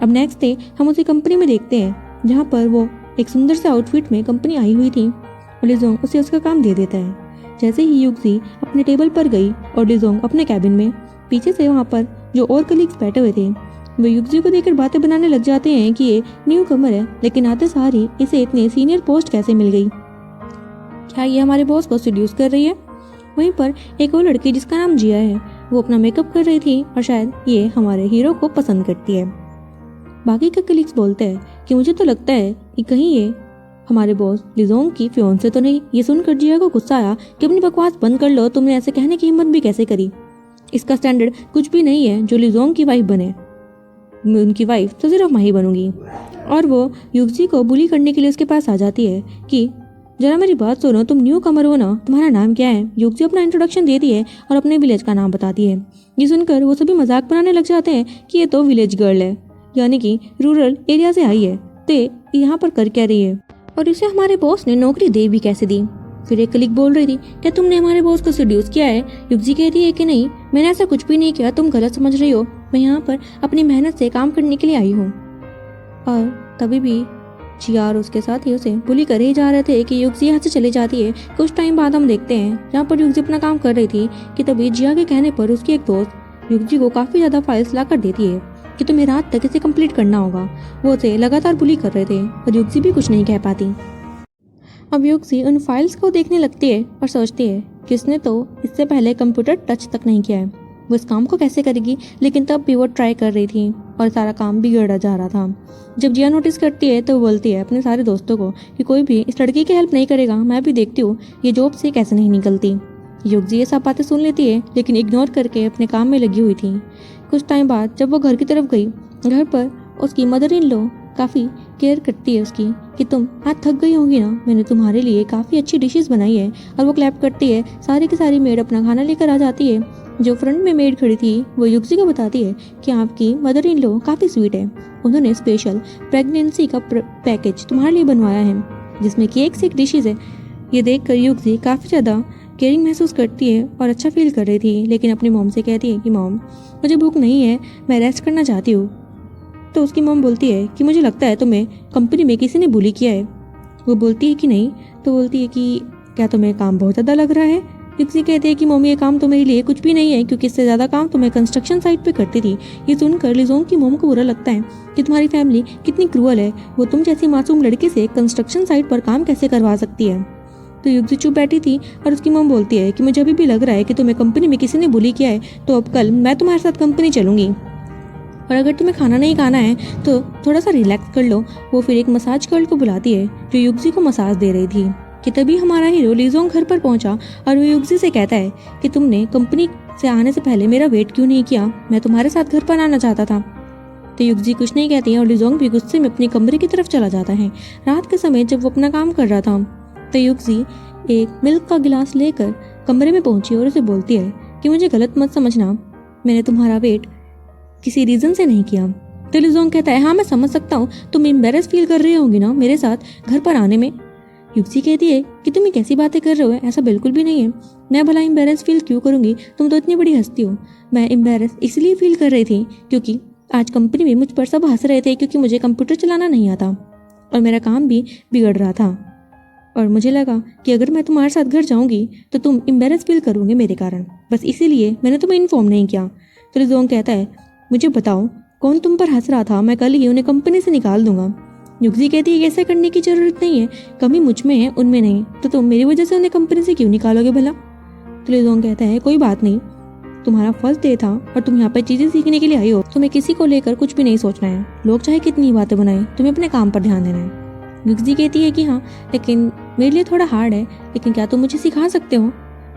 अब नेक्स्ट डे हम उसी कंपनी में देखते हैं जहाँ पर वो एक सुंदर से आउटफिट में कंपनी आई हुई थी और लीजोंग उसे उसका काम दे देता है। जैसे ही युक्जी अपने टेबल पर गई और लीजोंग अपने कैबिन में, पीछे से वहाँ पर जो और कलीग्स बैठे हुए थे वो युक्जी को देखकर बातें बनाने लग जाते हैं कि ये न्यू कमर है, लेकिन आते सार ही इसे इतने सीनियर पोस्ट कैसे मिल गई, क्या ये हमारे बॉस को सीड्यूस कर रही है। वहीं पर एक और लड़की जिसका नाम जिया है, वो अपना मेकअप कर रही थी और शायद ये हमारे हीरो को पसंद करती है। बाकी के कलीग्स बोलते हैं कि मुझे तो लगता है कि कहीं ये हमारे बॉस लीजोंग की फियोंसे तो नहीं। ये सुनकर जिया को गुस्सा आया कि अपनी बकवास बंद कर लो, तुमने ऐसे कहने की हिम्मत भी कैसे करी, इसका स्टैंडर्ड कुछ भी नहीं है जो लीजोंग की वाइफ बने, मैं उनकी वाइफ तो सिर्फ मैं ही बनूंगी। और वो युक्जी को बुली करने के लिए उसके पास आ जाती है कि जरा मेरी बात सुनो, तुम न्यू कमर हो ना, तुम्हारा नाम क्या है। युक्जी अपना इंट्रोडक्शन देती है और अपने विलेज का नाम बताती है। ये सुनकर वो सभी मजाक बनाने लग जाते हैं कि ये तो विलेज गर्ल है, यानी कि रूरल एरिया से आई है, तो यहाँ पर कर क्या रही है और इसे हमारे बॉस ने नौकरी दे भी कैसे दी। फिर एक कलीग बोल रही थी क्या तुमने हमारे बॉस को सीड्यूस किया है। युक्जी कहती है कि नहीं, मैंने ऐसा कुछ भी नहीं किया, तुम गलत समझ रही हो, मैं यहाँ पर अपनी मेहनत से काम करने के लिए आई हूँ। और तभी भी जिया और उसके साथ ही उसे बुली कर ही जा रहे थे कि युक्जी यहाँ से चली जाती है। कुछ टाइम बाद हम देखते हैं जहाँ पर युक्जी अपना काम कर रही थी कि तभी जिया के कहने पर उसकी एक दोस्त युक्जी को काफ़ी ज़्यादा फाइल्स ला कर देती है कि तुम्हें रात तक इसे कंप्लीट करना होगा। वो उसे लगातार बुली कर रहे थे और युक्जी भी कुछ नहीं कह पाती। अब युक्जी उन फाइल्स को देखने लगती है और सोचती है कि इसने तो इससे पहले कंप्यूटर टच तक नहीं किया है, वो इस काम को कैसे करेगी। लेकिन तब भी वो ट्राई कर रही थी और सारा काम बिगड़ा जा रहा था। जब जिया नोटिस करती है तो वो बोलती है अपने सारे दोस्तों को कि कोई भी इस लड़की की हेल्प नहीं करेगा, मैं भी देखती हूँ ये जॉब से कैसे नहीं निकलती। युक्जी ये सब बातें सुन लेती है लेकिन इग्नोर करके अपने काम में लगी हुई थी। कुछ टाइम बाद जब वो घर की तरफ गई, घर पर उसकी मदर इन लॉ काफ़ी केयर करती है उसकी कि तुम आज थक गई होगी ना, मैंने तुम्हारे लिए काफ़ी अच्छी डिशेस बनाई है। और वो क्लैप करती है, सारी की सारी मेड अपना खाना लेकर आ जाती है। जो फ्रंट में मेड खड़ी थी वो युक्ति को बताती है कि आपकी मदर इन लॉ काफ़ी स्वीट है, उन्होंने स्पेशल प्रेगनेंसी का पैकेज तुम्हारे लिए बनवाया है जिसमें कि एक से एक डिशेज है। ये देखकर युक्ति काफ़ी ज़्यादा केयरिंग महसूस करती है और अच्छा फील कर रही थी, लेकिन अपनी मॉम से कहती है कि मॉम मुझे भूख नहीं है, मैं रेस्ट करना चाहती हूँ। तो उसकी मॉम बोलती है कि मुझे लगता है तुम्हें कंपनी में किसी ने बुली किया है। वो बोलती है कि नहीं, तो बोलती है कि क्या तुम्हें काम बहुत ज़्यादा लग रहा है। युक्ति कहती है कि मॉम ये काम तो मेरे लिए कुछ भी नहीं है, क्योंकि इससे ज़्यादा काम तो मैं कंस्ट्रक्शन साइट पे करती थी। ये सुनकर लिजोंग की मॉम को बुरा लगता है कि तुम्हारी फैमिली कितनी क्रूअल है, वो तुम जैसी मासूम लड़की से कंस्ट्रक्शन साइट पर काम कैसे करवा सकती है। तो युक्ति चुप बैठी थी और उसकी मॉम बोलती है कि मुझे अभी भी लग रहा है कि तुम्हें कंपनी में किसी ने बुली किया है, तो अब कल मैं तुम्हारे साथ कंपनी चलूंगी और अगर तुम्हें खाना नहीं खाना है तो थोड़ा सा रिलैक्स कर लो। वो फिर एक मसाज गर्ल को बुलाती है जो युक्ति को मसाज दे रही थी कि तभी हमारा हीरो लिजोंग घर पर पहुंचा और वो युक्ति से कहता है कि तुमने कंपनी से आने से पहले मेरा वेट क्यों नहीं किया, मैं तुम्हारे साथ घर पर आना चाहता था। तो युक्ति कुछ नहीं कहती है और लिजोंग भी गुस्से में अपने कमरे की तरफ चला जाता है। रात के समय जब वो अपना काम कर रहा था तो युक्ति एक मिल्क का गिलास लेकर कमरे में पहुंची और उसे बोलती है कि मुझे गलत मत समझना, मैंने तुम्हारा वेट किसी रीज़न से नहीं किया। तो लिजोंग कहता है हाँ मैं समझ सकता हूँ, तुम एम्बेरस फील कर रही होगी ना मेरे साथ घर पर आने में। युक्ति कहती है कि तुम ये कैसी बातें कर रहे हो, ऐसा बिल्कुल भी नहीं है, मैं भला एम्बेरस फील क्यों करूँगी, तुम तो इतनी बड़ी हस्ती हो। मैं एम्बेरस इसलिए फील कर रही थी क्योंकि आज कंपनी में मुझ पर सब हंस रहे थे क्योंकि मुझे कंप्यूटर चलाना नहीं आता और मेरा काम भी बिगड़ रहा था, और मुझे लगा कि अगर मैं तुम्हारे साथ घर जाऊंगी तो तुम एम्बेरस फील करोगे मेरे कारण, बस इसीलिए मैंने तुम्हें इन्फॉर्म नहीं किया। तो लिजोंग कहता है मुझे बताओ कौन तुम पर हंस रहा था, मैं कल ही उन्हें कंपनी से निकाल दूंगा। युक्ति कहती है ऐसा करने की जरूरत नहीं है, कमी मुझ में है उनमें नहीं, तो तुम मेरी वजह से उन्हें कंपनी से क्यों निकालोगे भला। तो लिजोंग कहता है कोई बात नहीं, तुम्हारा फर्स्ट डे था और तुम यहाँ पर चीजें सीखने के लिए आई हो, तुम्हें किसी को लेकर कुछ भी नहीं सोचना है, लोग चाहे कितनी बातें बनाए, तुम्हें अपने काम पर ध्यान देना है। युक्ति कहती है कि हाँ लेकिन मेरे लिए थोड़ा हार्ड है, लेकिन क्या तुम मुझे सिखा सकते हो।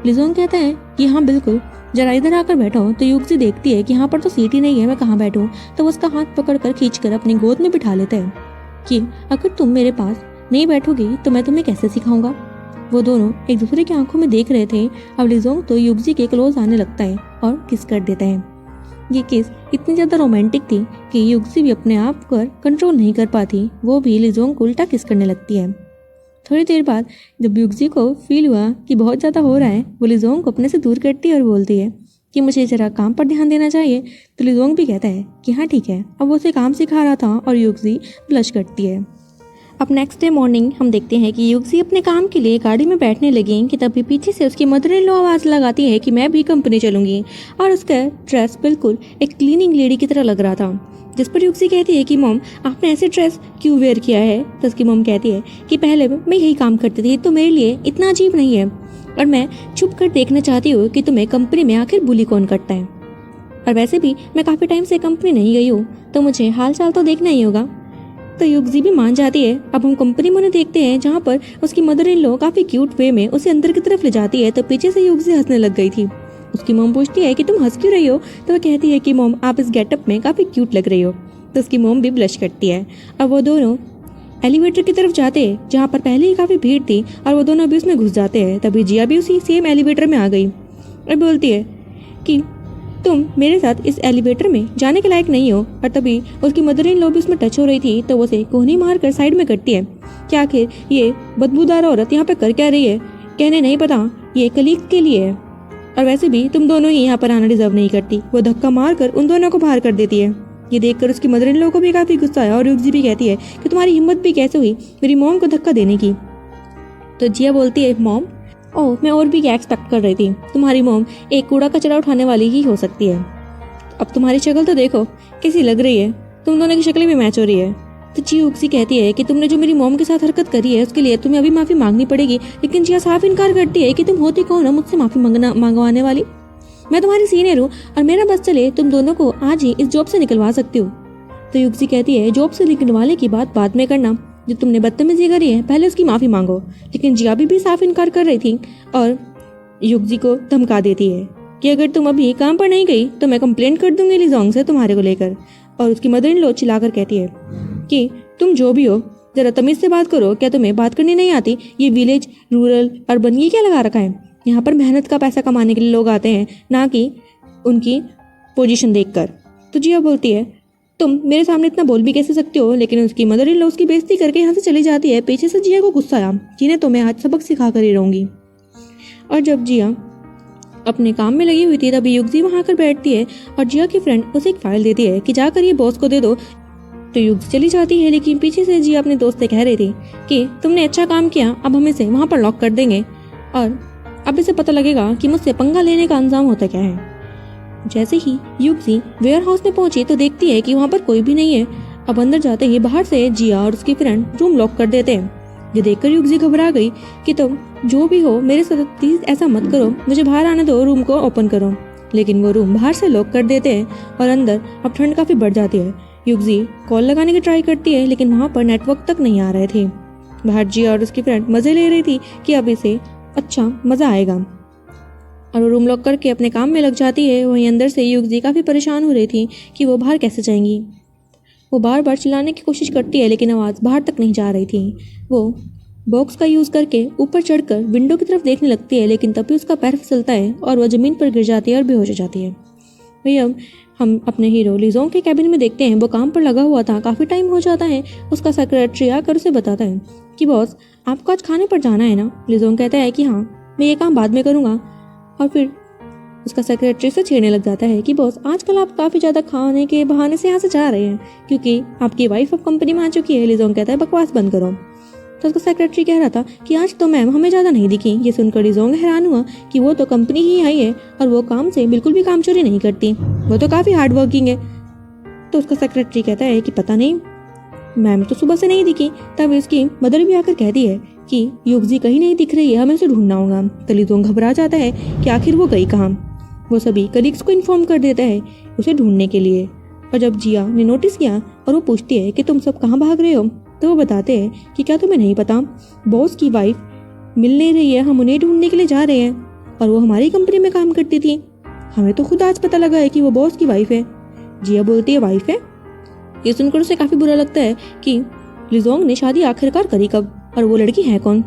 लिजोंग कहता है कि हाँ बिल्कुल, जरा इधर आकर बैठो। तो युक्ति देखती है कि यहाँ पर तो सीट ही नहीं है, मैं कहाँ बैठूँ। तो वो उसका हाथ पकड़कर खींचकर अपनी गोद में बिठा लेता है कि अगर तुम मेरे पास नहीं बैठोगी तो मैं तुम्हें कैसे सिखाऊंगा। वो दोनों एक दूसरे की आंखों में देख रहे थे। अब लिजोंग तो युक्ति के क्लोज आने लगता है और किस कर देता है। ये किस इतनी ज़्यादा रोमांटिक थी कि युक्ति भी अपने आप पर कंट्रोल नहीं कर पाती, वो भी लिजोंग को उल्टा किस करने लगती है। थोड़ी देर बाद जब युक्ति को फील हुआ कि बहुत ज़्यादा हो रहा है, वो लिजोंग को अपने से दूर करती है और बोलती है कि मुझे ज़रा काम पर ध्यान देना चाहिए। तो लिजोंग भी कहता है कि हाँ ठीक है। अब वो उसे काम सिखा रहा था और युक्ति ब्लश करती है। अब नेक्स्ट डे मॉर्निंग हम देखते हैं कि युक्ति अपने काम के लिए गाड़ी में बैठने लगी कि तभी पीछे से उसकी मदर इन लॉ आवाज़ लगाती है कि मैं भी कंपनी चलूँगी, और उसका ड्रेस बिल्कुल एक क्लीनिंग लेडी की तरह लग रहा था, जिस पर युक्ति कहती है कि मॉम आपने ऐसे ड्रेस क्यों वेयर किया है। तो उसकी मॉम कहती है कि पहले मैं यही काम करती थी तो मेरे लिए इतना अजीब नहीं है, और मैं छुप कर देखना चाहती हूँ कि तुम्हें कंपनी में आखिर बुली कौन करता है, और वैसे भी मैं काफ़ी टाइम से कंपनी नहीं गई हूँ तो मुझे हाल चाल तो देखना ही होगा। तो युक्ति भी मान जाती है। अब हम कंपनी में उन्हें देखते हैं जहाँ पर उसकी मदर इन लॉ काफ़ी क्यूट वे में उसे अंदर की तरफ ले जाती है। तो पीछे से युक्ति हंसने लग गई थी। उसकी मॉम पूछती है कि तुम हंस क्यों रही हो। तो वह कहती है कि मॉम आप इस गेटअप में काफ़ी क्यूट लग रही हो। तो उसकी मॉम भी ब्लश करती है। अब वो दोनों एलिवेटर की तरफ जाते हैं जहाँ पर पहले ही काफ़ी भीड़ थी, और वो दोनों अभी उसमें घुस जाते हैं। तभी जिया भी उसी सेम एलिवेटर में आ गई और बोलती है कि तुम मेरे साथ इस एलिवेटर में जाने के लायक नहीं हो। और तभी उसकी मदर इन लॉ भी उसमें टच हो रही थी, तो वो उसे कोहनी मार कर साइड में करती है कि आखिर ये बदबूदार औरत यहाँ पे कर क्या रही है। कहने नहीं पता ये कलीग के लिए है, और वैसे भी तुम दोनों ही यहाँ पर आना डिजर्व नहीं करती। वो धक्का मार कर उन दोनों को बाहर कर देती है। ये देखकर उसकी मदर इन लॉ को भी काफ़ी गुस्सा आया, और युक्ति भी कहती है कि तुम्हारी हिम्मत भी कैसे हुई मेरी मॉम को धक्का देने की। तो जिया बोलती है मॉम ओह मैं और भी क्या एक्सपेक्ट कर रही थी, तुम्हारी मॉम एक कूड़ा कचरा उठाने वाली ही हो सकती है। अब तुम्हारी शक्ल तो देखो कैसी लग रही है, तुम दोनों की शक्लें भी मैच हो रही है। तो जी युक्ति कहती है कि तुमने जो मेरी मॉम के साथ हरकत करी है उसके लिए तुम्हें अभी माफ़ी मांगनी पड़ेगी। लेकिन जिया साफ इनकार करती है कि तुम होती कौन हो मुझसे माफ़ी मंगवाने वाली। मैं तुम्हारी सीनियर हूँ और मेरा बस चले तुम दोनों को आज ही इस जॉब से निकलवा सकती हो। तो युक्ति कहती है जॉब से निकलवाने की बात बाद में करना, जो तुमने बदतमीजी करी है पहले उसकी माफ़ी मांगो। लेकिन जिया भी साफ इनकार कर रही थी और युक्ति को धमका देती है कि अगर तुम अभी काम पर नहीं गई तो मैं कंप्लेंट कर दूंगी लिजोंग से तुम्हारे को लेकर। और उसकी मदर इन लॉ चिल्लाकर कहती है कि तुम जो भी हो जरा तमीज से बात करो, क्या तुम्हें बात करनी नहीं आती? ये विलेज, रूरल, अर्बन ये क्या लगा रखा है? यहाँ पर मेहनत का पैसा कमाने के लिए लोग आते हैं, ना कि उनकी पोजीशन देखकर। तो जिया बोलती है, तुम मेरे सामने इतना बोल भी कैसे सकते हो? लेकिन उसकी मदर इन लॉ उसकी बेइज्जती करके यहाँ से चली जाती है। पीछे से जिया को गुस्सा आया, जिन्हें तो मैं आज सबक सिखा कर ही रहूंगी। और जब जिया अपने काम में लगी हुई थी तभी युगजी वहां आकर बैठती है और जिया की फ्रेंड उसे एक फाइल देती है कि जाकर ये बॉस को दे दो। तो युगजी चली जाती है, लेकिन पीछे से जिया अपने दोस्त से कह रही थी कि तुमने अच्छा काम किया, अब हम इसे वहां पर लॉक कर देंगे और अब इसे पता लगेगा कि मुझसे पंगा लेने का अंजाम होता क्या है। जैसे ही युगजी वेयर हाउस में पहुंची तो देखती है कि वहां पर कोई भी नहीं है। अब अंदर जाते ही बाहर से जिया और उसकी फ्रेंड रूम लॉक कर देते हैं। ये देखकर युगजी घबरा गई कि तुम जो भी हो मेरे साथ प्लीज ऐसा मत करो, मुझे बाहर आने दो, रूम को ओपन करो। लेकिन वो रूम बाहर से लॉक कर देते हैं और अंदर अब ठंड काफी बढ़ जाती है। युगजी कॉल लगाने की ट्राई करती है लेकिन वहां पर नेटवर्क तक नहीं आ रहे थे। बाहर जिया और उसकी फ्रेंड मजे ले रही थी कि अब इसे अच्छा मजा आएगा और वो रूम लॉक करके अपने काम में लग जाती है। वहीं अंदर से युगजी काफी परेशान हो रही थी कि वो बाहर कैसे जाएंगी। वो बार बार चिल्लाने की कोशिश करती है लेकिन आवाज़ बाहर तक नहीं जा रही थी। वो बॉक्स का यूज़ करके ऊपर चढ़कर विंडो की तरफ देखने लगती है लेकिन तभी उसका पैर फिसलता है और वह ज़मीन पर गिर जाती है और बेहोश हो जाती है। वही अब हम अपने हीरो लिजोंग के कैबिन में देखते हैं। वो काम पर लगा हुआ था, काफ़ी टाइम हो जाता है। उसका सेक्रेटरी आकर उसे बताता है कि बॉस आपको आज खाने पर जाना है ना? लिजोंग कहता है कि हाँ, मैं ये काम बाद में करूँगा। और फिर उसका सेक्रेटरी से छेड़ने लग जाता है कि बॉस आजकल आप काफ़ी ज़्यादा खाने के बहाने से यहाँ से जा रहे हैं क्योंकि आपकी वाइफ अब कंपनी में आ चुकी है। लिजोंग कहता है बकवास बंद करो। तो उसका सेक्रेटरी कह रहा था कि आज तो मैम हमें ज़्यादा नहीं दिखी। ये सुनकर लिजोंग हैरान हुआ कि वो तो कंपनी ही आई है और वो काम से बिल्कुल भी काम चोरी नहीं करती, वो तो काफ़ी हार्ड वर्किंग है। तो उसका सेक्रेटरी कहता है कि पता नहीं, मैम तो सुबह से नहीं दिखी। तब उसकी मदर भी आकर कहती है कि युगजी कहीं नहीं दिख रही है, हमें उसे ढूंढना होगा। तो लिजोंग घबरा जाता है कि आखिर वो गई कहाँ। वो सभी कलीग्स को इन्फॉर्म कर देता है उसे ढूंढने के लिए। और जब जिया ने नोटिस किया और वो पूछती है कि तुम सब कहाँ भाग रहे हो, तो वो बताते हैं कि क्या तुम्हें नहीं पता, बॉस की वाइफ मिल नहीं रही है, हम उन्हें ढूंढने के लिए जा रहे हैं और वो हमारी कंपनी में काम करती थी। हमें तो खुद आज पता लगा है कि वो बॉस की वाइफ है। जिया बोलती है वाइफ है? ये सुनकर उसे काफ़ी बुरा लगता है कि लिजोंग ने शादी आखिरकार करी कब और वो लड़की है कौन।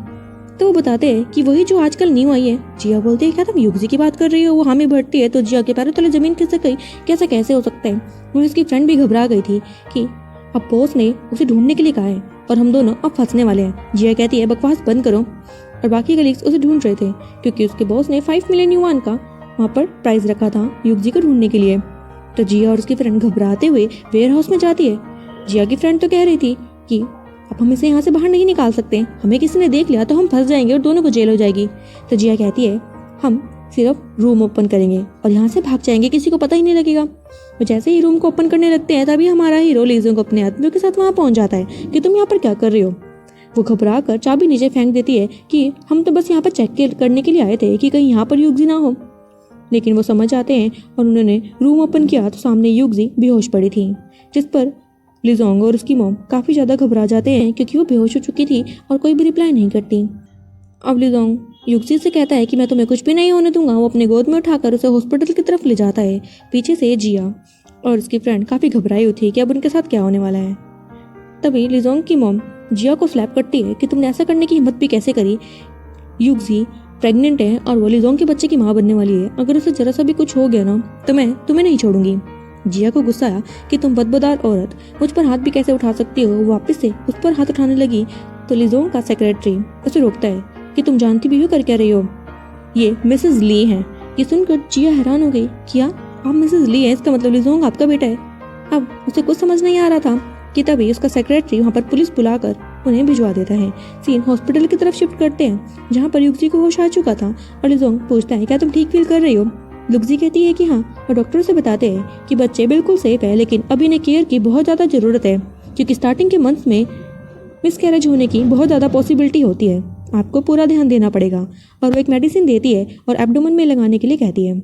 तो वो बताते हैं कि वही जो आजकल न्यू आई है। जिया बोलती है क्या तुम युगजी की बात कर रही हो? वो हामी भरती है तो जिया के पैरों तले जमीन खिसक गई। कैसे हो सकता है? और उसकी फ्रेंड भी घबरा गई थी कि अब बॉस ने उसे ढूंढने के लिए कहा है और हम दोनों अब फंसने वाले हैं। जिया कहती है बकवास बंद करो। और बाकी कलीग्स उसे ढूंढ रहे थे क्योंकि उसके बॉस ने 5 मिलियन युआन का वहाँ पर प्राइज रखा था युगजी को ढूंढने के लिए। तो जिया और उसकी फ्रेंड घबराते हुए वेयर हाउस में जाती है। जिया की फ्रेंड तो कह रही थी कि अब हम इसे यहाँ से बाहर नहीं निकाल सकते, हमें किसी ने देख लिया तो हम फंस जाएंगे और दोनों को जेल हो जाएगी। तो जिया कहती है हम सिर्फ रूम ओपन करेंगे और यहाँ से भाग जाएंगे, किसी को पता ही नहीं लगेगा। और जैसे ही रूम को ओपन करने लगते हैं तभी हमारा हीरो लिजोंग अपने आदमियों के साथ वहाँ पहुँच जाता है कि तुम यहाँ पर क्या कर रहे हो। वो घबरा कर चाबी नीचे फेंक देती है कि हम तो बस यहाँ पर चेक करने के लिए आए थे कि कहीं यहाँ पर युगजी ना हो। लेकिन वो समझ आते हैं और उन्होंने रूम ओपन किया तो सामने युगजी बेहोश पड़ी थी, जिस पर लिजोंग और उसकी मॉम काफ़ी ज़्यादा घबरा जाते हैं क्योंकि वो बेहोश हो चुकी थी और कोई भी रिप्लाई नहीं करती। अब लिजोंग युगजी से कहता है कि मैं तुम्हें कुछ भी नहीं होने दूंगा। वो अपने गोद में उठाकर उसे हॉस्पिटल की तरफ ले जाता है। पीछे से जिया और उसकी फ्रेंड काफ़ी घबराई हुई थी कि अब उनके साथ क्या होने वाला है। तभी लिजोंग की मॉम जिया को स्लैप करती है कि तुमने ऐसा करने की हिम्मत भी कैसे करी। युगजी प्रेग्नेंट है और वो लिजोंग के बच्चे की माँ बनने वाली है, अगर उसे जरा सा भी कुछ हो गया ना तो मैं तुम्हें नहीं छोड़ूंगी। जिया को गुस्सा आया कि तुम बदबूदार औरत मुझ पर हाथ भी कैसे उठा सकती हो। वो वापस से उस पर हाथ उठाने लगी तो लिजोंग का सेक्रेटरी उसे रोकता है कि तुम जानती भी हो कर क्या रही हो, ये मिसेस ली हैं। ये सुनकर जिया हैरान हो गई, क्या आप मिसेस ली हैं? इसका मतलब लिजोंग आपका बेटा है। अब उसे कुछ समझ नहीं आ रहा था कि तभी उसका सेक्रेटरी वहाँ पर पुलिस बुलाकर उन्हें भिजवा देता है। सीन हॉस्पिटल की तरफ शिफ्ट करते हैं जहाँ पर युगजी को होश आ चुका था और लिजोंग पूछता है क्या तुम ठीक फील कर रही हो। युगजी कहती है कि हाँ और डॉक्टर से बताते हैं कि बच्चे बिल्कुल सेफ है, लेकिन अभी इन्हें केयर की बहुत ज़्यादा ज़रूरत है क्योंकि स्टार्टिंग के मंथ्स में मिसकैरेज होने की बहुत ज़्यादा पॉसिबिलिटी होती है, आपको पूरा ध्यान देना पड़ेगा। और वो एक मेडिसिन देती है और एब्डोमेन में लगाने के लिए कहती है।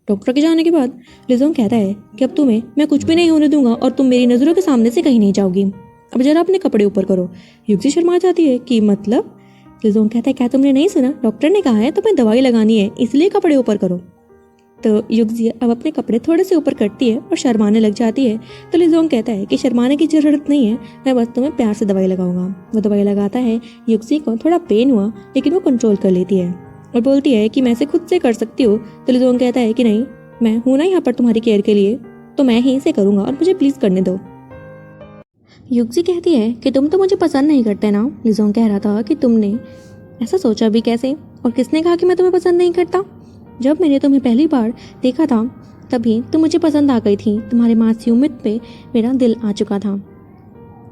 डॉक्टर के जाने के बाद लिजोंग कहता है कि अब तुम्हें मैं कुछ भी नहीं होने दूंगा और तुम मेरी नज़रों के सामने से कहीं नहीं जाओगी, अब जरा अपने कपड़े ऊपर करो। युगजी शर्मा जाती है कि मतलब। लिजोंग कहता है क्या तुमने नहीं सुना, डॉक्टर ने कहा है तुम्हें दवाई लगानी है इसलिए कपड़े ऊपर करो। तो युक्जी अब अपने कपड़े थोड़े से ऊपर करती है और शर्माने लग जाती है। तो लिजोंग कहता है कि शर्माने की ज़रूरत नहीं है, मैं बस तुम्हें प्यार से दवाई लगाऊंगा। वो दवाई लगाता है। युक्जी को थोड़ा पेन हुआ लेकिन वो कंट्रोल कर लेती है और बोलती है कि मैं इसे खुद से कर सकती हूँ। तो लिजोंग कहता है कि नहीं, मैं हूँ ना यहाँ पर तुम्हारी केयर के लिए, तो मैं ही इसे करूँगा और मुझे प्लीज़ करने दो। युक्जी कहती है कि तुम तो मुझे पसंद नहीं करते ना। लिजोंग कह रहा था कि तुमने ऐसा सोचा भी कैसे, और किसने कहा कि मैं तुम्हें पसंद नहीं करता? जब मैंने तुम्हें पहली बार देखा था तभी तुम मुझे पसंद आ गई थी। तुम्हारे मासूमियत पे मेरा दिल आ चुका था।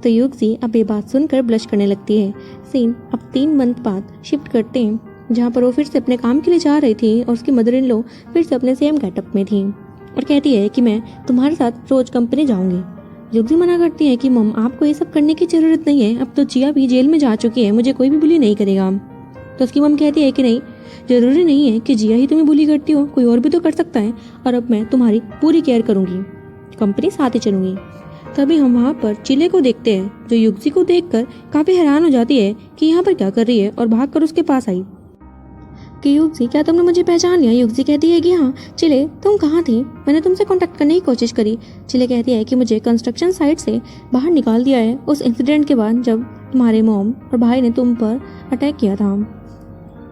तो युक्जी अब ये बात सुनकर ब्लश करने लगती है। सीन अब 3 मंथ बाद शिफ्ट करते हैं, जहाँ पर वो फिर से अपने काम के लिए जा रही थी और उसकी मदर इन लॉ फिर से अपने सेम गेटअप में थी और कहती है कि मैं तुम्हारे साथ रोज कंपनी जाऊंगी। युक्जी मना करती है कि मम, आपको ये सब करने की ज़रूरत नहीं है, अब तो जिया भी जेल में जा चुकी है, मुझे कोई भी बुली नहीं करेगा। तो उसकी मम कहती है कि नहीं, ज़रूरी नहीं है कि जिया ही तुम्हें बुली करती हो, कोई और भी तो कर सकता है, और अब मैं तुम्हारी पूरी केयर करूंगी, कंपनी साथ ही चलूंगी। तभी हम वहाँ पर चिले को देखते हैं, जो युक्जी को देखकर काफ़ी हैरान हो जाती है कि यहाँ पर क्या कर रही है, और भागकर उसके पास आई कि युक्जी, क्या तुमने मुझे पहचान लिया? युक्जी कहती है कि हाँ। चिले, तुम कहाँ थी? मैंने तुमसे कांटेक्ट करने की कोशिश करी। चिले कहती है कि मुझे कंस्ट्रक्शन साइट से बाहर निकाल दिया है उस इंसिडेंट के बाद जब तुम्हारे मॉम और भाई ने तुम पर अटैक किया था।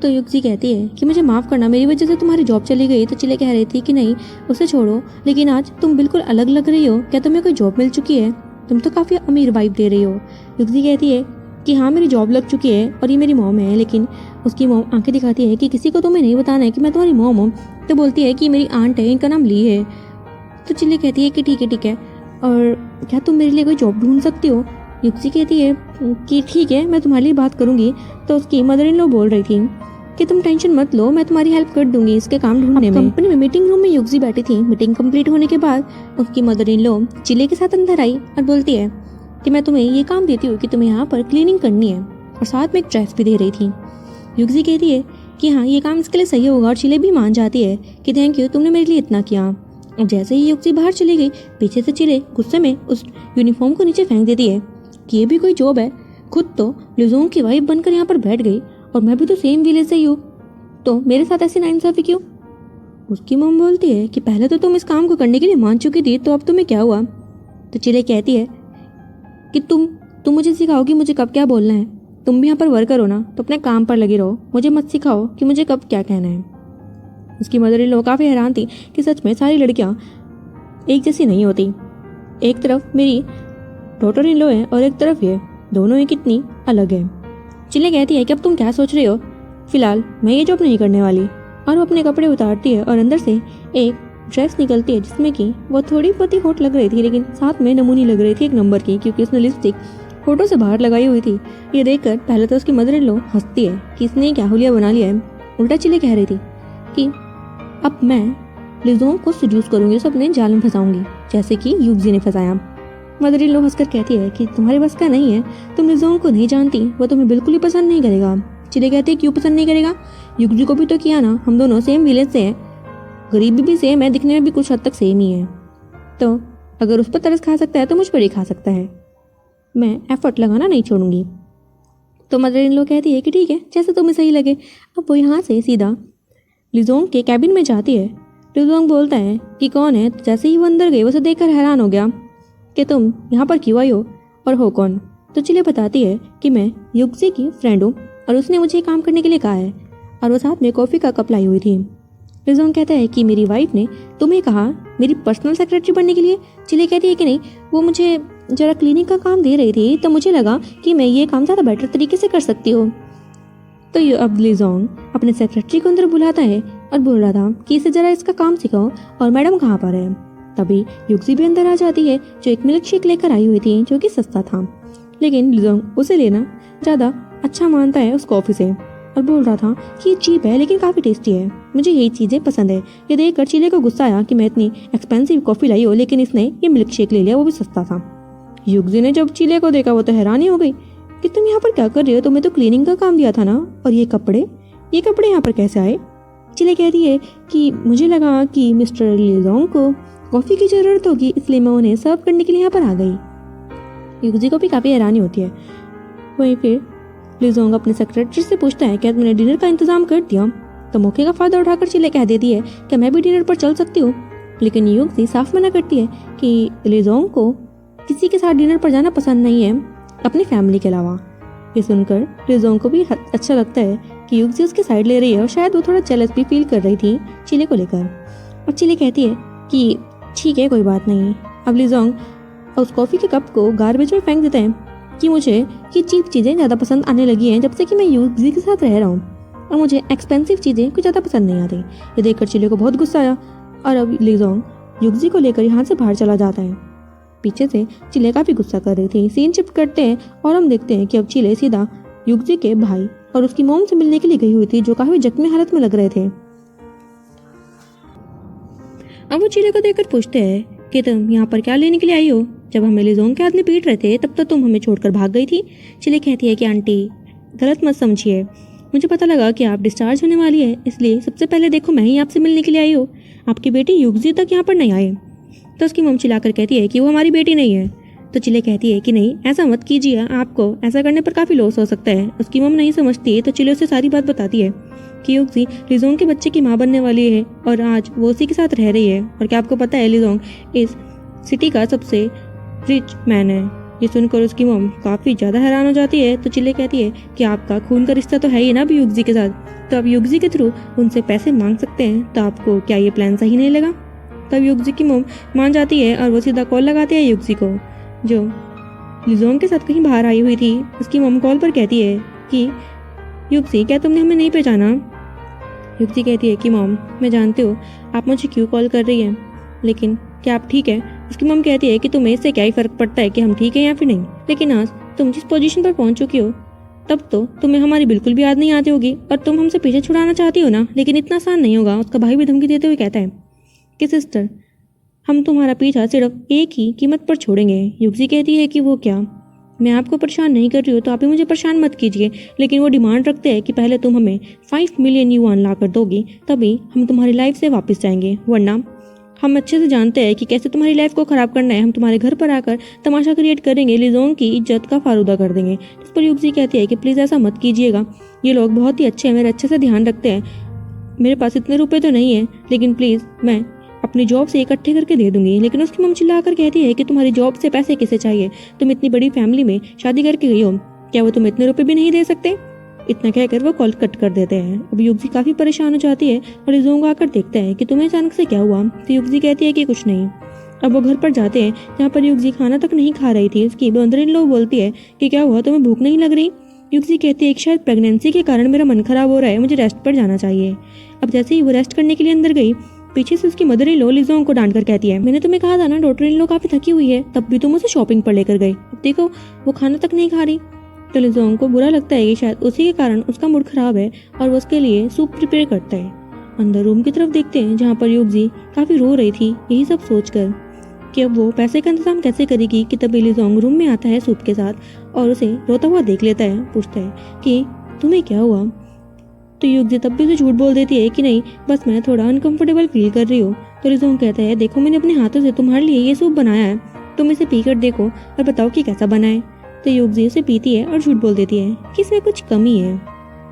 तो युक्जी कहती है कि मुझे माफ़ करना, मेरी वजह से तुम्हारी जॉब चली गई। तो चिले कह रही थी कि नहीं, उसे छोड़ो, लेकिन आज तुम बिल्कुल अलग लग रही हो। क्या तुम्हें कोई जॉब मिल चुकी है? तुम तो काफ़ी अमीर वाइफ दे रही हो। युक्जी कहती है कि हाँ, मेरी जॉब लग चुकी है और ये मेरी मॉम है। लेकिन उसकी मॉम आंखें दिखाती है कि किसी को तुम्हें नहीं बताना है कि मैं तुम्हारी मॉम हूँ। तो बोलती है कि मेरी आंट है, इनका नाम ली है। तो चिल्ली कहती है कि ठीक है, और क्या तुम मेरे लिए कोई जॉब ढूंढ सकती हो? युक्सी कहती है कि ठीक है, मैं तुम्हारे लिए बात करूंगी। तो उसकी मदर इन लॉ बोल रही थी कि तुम टेंशन मत लो, मैं तुम्हारी हेल्प कर दूंगी इसके काम ढूंढने में। कंपनी में मीटिंग रूम में युक्सी बैठी थी। मीटिंग कंप्लीट होने के बाद उसकी मदर इन लॉ चिले के साथ अंदर आई और बोलती है कि मैं तुम्हें ये काम देती हूँ कि तुम्हें यहाँ पर क्लीनिंग करनी है, और साथ में एक ड्रेस भी दे रही थी। युक्सी कहती है कि हाँ, ये काम इसके लिए सही होगा, और चिले भी मान जाती है कि थैंक यू, तुमने मेरे लिए इतना किया। और जैसे ही युक्सी बाहर चली गई, पीछे से चिले गुस्से में उस यूनिफॉर्म को नीचे फेंक देती है कि ये भी कोई जॉब है? खुद तो लिजोंग की वाइफ बनकर यहाँ पर बैठ गई, और मैं भी तो सेम विलेज से ही हूँ, तो मेरे साथ ऐसी नाइंसाफी क्यों? उसकी मॉम बोलती है कि पहले तो तुम इस काम को करने के लिए मान चुकी थी, तो अब तुम्हें क्या हुआ? तो चिले कहती है कि तुम मुझे सिखाओ कि मुझे कब क्या बोलना है। तुम भी यहाँ पर वर्कर हो ना, तो अपने काम पर लगे रहो, मुझे मत सिखाओ कि मुझे कब क्या कहना है। उसकी मदर इन लॉ काफ़ी हैरान थी कि सच में सारी लड़कियाँ एक जैसी नहीं होती। एक तरफ मेरी डॉटर इन लॉ है और एक तरफ ये, दोनों ही कितनी अलग है। चिले कहती है कि अब तुम क्या सोच रही हो? फिलहाल मैं ये जॉब नहीं करने वाली। और वो अपने कपड़े उतारती है और अंदर से एक ड्रेस निकलती है जिसमें कि वो थोड़ी बहुत ही हॉट लग रही थी, लेकिन साथ में नमूनी लग रही थी 1 नंबर की, क्योंकि उसने लिपस्टिक फोटो से बाहर लगाई हुई थी। ये देखकर पहले तो उसकी मदर इन लॉ हंसती है कि इसने क्या हुलिया बना लिया है। उल्टा चिले कह रही थी कि अब मैं लिजोंग को सेड्यूस करूंगी, उसे अपने जाल में फंसाऊंगी, जैसे कि युक्जी ने फंसाया। मदर इन लॉ हंसकर कहती है कि तुम्हारे बस का नहीं है, तुम लिजोंग को नहीं जानती, वो तुम्हें बिल्कुल ही पसंद नहीं करेगा। चिले कहती है क्यों पसंद नहीं करेगा? युक्जी को भी तो किया ना, हम दोनों सेम विलेज से हैं, गरीबी भी सेम है, दिखने में भी कुछ हद तक सेम ही है, तो अगर उस पर तरस खा सकता है तो मुझ पर ही खा सकता है। मैं एफर्ट लगाना नहीं छोड़ूंगी। तो मदर इन लॉ कहती है कि ठीक है, जैसे तुम्हें सही लगे। अब वो यहाँ से सीधा लिजोंग के कैबिन में जाती है। लिजोंग बोलता है कि कौन है? तो जैसे ही वो अंदर गई, उसे देखकर हैरान हो गया कि तुम यहाँ पर क्यों आई हो और हो कौन? तो चिले बताती है कि मैं युक्जी की फ्रेंड हूँ और उसने मुझे काम करने के लिए कहा है, और वो साथ में कॉफ़ी का कप लाई हुई थी। लिजोंग कहता है कि मेरी वाइफ ने तुम्हें कहा मेरी पर्सनल सेक्रेटरी बनने के लिए। चिले कहती है कि नहीं, वो मुझे जरा क्लिनिक का काम दे रही थी, तो मुझे लगा कि मैं ये काम ज़्यादा बेटर तरीके से कर सकती हूँ। तो ये अब लिजोंग अपने सेक्रेटरी को अंदर बुलाता है और बोल रहा था कि इसे ज़रा इसका काम सिखाओ, और मैडम कहाँ पर है। तभी युक्सी भी अंदर आ जाती है, जो एक मिल्क शेक लेकर आई हुई थी, जो कि सस्ता था, लेकिन लिजोंग उसे लेना ज़्यादा अच्छा मानता है उस कॉफ़ी से, और बोल रहा था कि ये चीप है लेकिन काफ़ी टेस्टी है, मुझे यही चीज़ें पसंद है। ये देखकर चिले को गुस्सा आया कि मैं इतनी एक्सपेंसिव कॉफ़ी लाई हूँ, लेकिन इसने ये मिल्क शेक ले लिया, वो भी सस्ता था। युक्सी ने जब चिले को देखा, वो तो हैरानी हो गई कि तुम यहाँ पर क्या कर रही हो? तुम्हें तो क्लीनिंग का काम दिया था ना, और ये कपड़े यहाँ पर कैसे आए? चिले कह रही है कि मुझे लगा कि मिस्टर लिजोंग को कॉफ़ी की ज़रूरत होगी, इसलिए मैं उन्हें सर्व करने के लिए यहाँ पर आ गई। युक्सी को भी काफ़ी हैरानी होती है। वहीं फिर लिजोंग अपने सेक्रेटरी से पूछता है क्या तुमने डिनर का इंतज़ाम कर दिया? तो मौके का फायदा उठाकर चिले कह देती है कि मैं भी डिनर पर चल सकती हूँ, लेकिन युक्सी साफ मना करती है कि लिजोंग को किसी के साथ डिनर पर जाना पसंद नहीं है अपनी फैमिली के अलावा। ये सुनकर लिजोंग को भी अच्छा लगता है कि युक्सी उसकी साइड ले रही है और शायद वो थोड़ा जेलस भी फील कर रही थी चिले को लेकर। और चिले कहती है कि ठीक है कोई बात नहीं। अब लिजोंग उस कॉफ़ी के कप को गार्बेज में फेंक देते हैं कि मुझे ये चीप चीज़ें ज़्यादा पसंद आने लगी हैं जब से कि मैं युक्सी के साथ रह रहा हूँ, और मुझे एक्सपेंसिव चीज़ें कुछ ज़्यादा पसंद नहीं आती। ये देखकर चिले को बहुत गुस्सा आया और अब लिजोंग युक्सी को लेकर यहाँ से बाहर चला जाता है। पीछे से चिले काफ़ी गुस्सा कर रही थी। सीन शिफ्ट करते हैं और हम देखते हैं कि अब चिले सीधा युक्सी के भाई और उसकी मॉम से मिलने के लिए गई हुई थी, जो काफ़ी जख्मी हालत में लग रहे थे। अब वो चिले को देखकर पूछते हैं कि तुम यहाँ पर क्या लेने के लिए आई हो? जब हमें लिजोंग के आदमी पीट रहे थे तब तक तुम हमें छोड़कर भाग गई थी। चिले कहती है कि आंटी गलत मत समझिए, मुझे पता लगा कि आप डिस्चार्ज होने वाली है, इसलिए सबसे पहले देखो मैं ही आपसे मिलने के लिए आई हूँ। आपकी बेटी युक्सी तक यहाँ पर नहीं आई। तो उसकी मम चिल्लाकर कहती है कि वो हमारी बेटी नहीं है। तो चिले कहती है कि नहीं ऐसा मत कीजिए, आपको ऐसा करने पर काफ़ी लॉस हो सकता है। उसकी मम नहीं समझती तो चिले उसे सारी बात बताती है कि युक्सी लिजोंग के बच्चे की माँ बनने वाली है और आज वो उसी के साथ रह रही है, और क्या आपको पता है लिजोंग इस सिटी का सबसे रिच मैन है। ये सुनकर उसकी मम काफ़ी ज़्यादा हैरान हो जाती है। तो चिले कहती है कि आपका खून का रिश्ता तो है ही ना अभी युक्सी के साथ, तो आप युक्सी के थ्रू उनसे पैसे मांग सकते हैं, तो आपको क्या ये प्लान सही नहीं लगा? तब युक्सी की मम मान जाती है और वो सीधा कॉल लगाती है युक्सी को, जो लिजोंग के साथ कहीं बाहर आई हुई थी। उसकी मम कॉल पर कहती है कि युक्सी क्या तुमने हमें नहीं पहचाना? युक्सी कहती है कि मॉम मैं जानती हूँ आप मुझे क्यों कॉल कर रही हैं, लेकिन क्या आप ठीक है? उसकी मम कहती है कि तुम्हें इससे क्या ही फर्क पड़ता है कि हम ठीक हैं या फिर नहीं, लेकिन आज तुम जिस पोजीशन पर पहुंच चुकी हो तब तो तुम्हें हमारी बिल्कुल भी याद नहीं आती होगी, और तुम हमसे पीछे छुड़ाना चाहती हो ना, लेकिन इतना आसान नहीं होगा। उसका भाई भी धमकी देते हुए कहता है कि सिस्टर हम तुम्हारा पीछा सिर्फ एक ही कीमत पर छोड़ेंगे। युक्सी कहती है कि वो क्या? मैं आपको परेशान नहीं कर रही हूँ तो आप भी मुझे परेशान मत कीजिए, लेकिन वो डिमांड रखते हैं कि पहले तुम हमें 5 मिलियन युआन ला कर दोगी तभी हम तुम्हारी लाइफ से वापस जाएंगे, वरना हम अच्छे से जानते हैं कि कैसे तुम्हारी लाइफ को खराब करना है। हम तुम्हारे घर पर आकर तमाशा क्रिएट करेंगे, लिजोंग की इज्जत का फालूदा कर देंगे। इस पर युक्सी कहती है कि प्लीज़ ऐसा मत कीजिएगा, ये लोग बहुत ही अच्छे हैं, मेरे अच्छे से ध्यान रखते हैं, मेरे पास इतने रुपए तो नहीं है, लेकिन प्लीज़ मैं अपनी जॉब से इकट्ठे करके दे दूंगी। लेकिन उसकी मम चिल्लाकर कहती है कि तुम्हारी जॉब से पैसे किसे चाहिए? तुम इतनी बड़ी फैमिली में शादी करके गई हो, क्या वो तुम इतने रुपए भी नहीं दे सकते? इतना कहकर वो कॉल कट कर देते हैं। अब युक्सी काफ़ी परेशान हो जाती है और लिजोंग आकर देखता है कि तुम्हें अचानक से क्या हुआ? तो युक्सी कहती है कि कुछ नहीं। अब वो घर पर जाते हैं जहाँ पर युक्सी खाना तक नहीं खा रही थी। उसकी मदर इन लॉ बोलती है कि क्या हुआ, तुम्हें भूख नहीं लग रही? युक्सी कहती है कि शायद प्रेगनेंसी के कारण मेरा मन खराब हो रहा है, मुझे रेस्ट पर जाना चाहिए। अब जैसे ही वो रेस्ट करने के लिए अंदर गई, पीछे से उसकी मदर इन लॉ लिजोंग को डांट कर कहती है मैंने तुम्हें कहा था ना डॉटर इन लॉ काफ़ी थकी हुई है, तब भी तुम उसे शॉपिंग पर लेकर गई, अब देखो वो खाना तक नहीं खा रही। तो लिजोंग को बुरा लगता है कि शायद उसी के कारण उसका मूड खराब है और वो उसके लिए सूप प्रिपेयर करता है। अंदर रूम की तरफ देखते हैं जहाँ पर युक्सी काफ़ी रो रही थी, यही सब सोचकर कि अब वो पैसे का इंतजाम कैसे करेगी कि तभी लिजोंग रूम में आता है सूप के साथ और उसे रोता हुआ देख लेता है। पूछता है कि तुम्हें क्या हुआ? तो युक्सी तब भी उसे झूठ बोल देती है कि नहीं बस मैं थोड़ा अनकंफर्टेबल फील कर रही हूँ। तो लिजोंग कहता है देखो मैंने अपने हाथों से तुम्हारे लिए ये सूप बनाया है, तुम इसे पीकर देखो और बताओ कि कैसा बना है। तो युक्सी उसे पीती है और झूठ बोल देती है कि इसमें कुछ कमी है।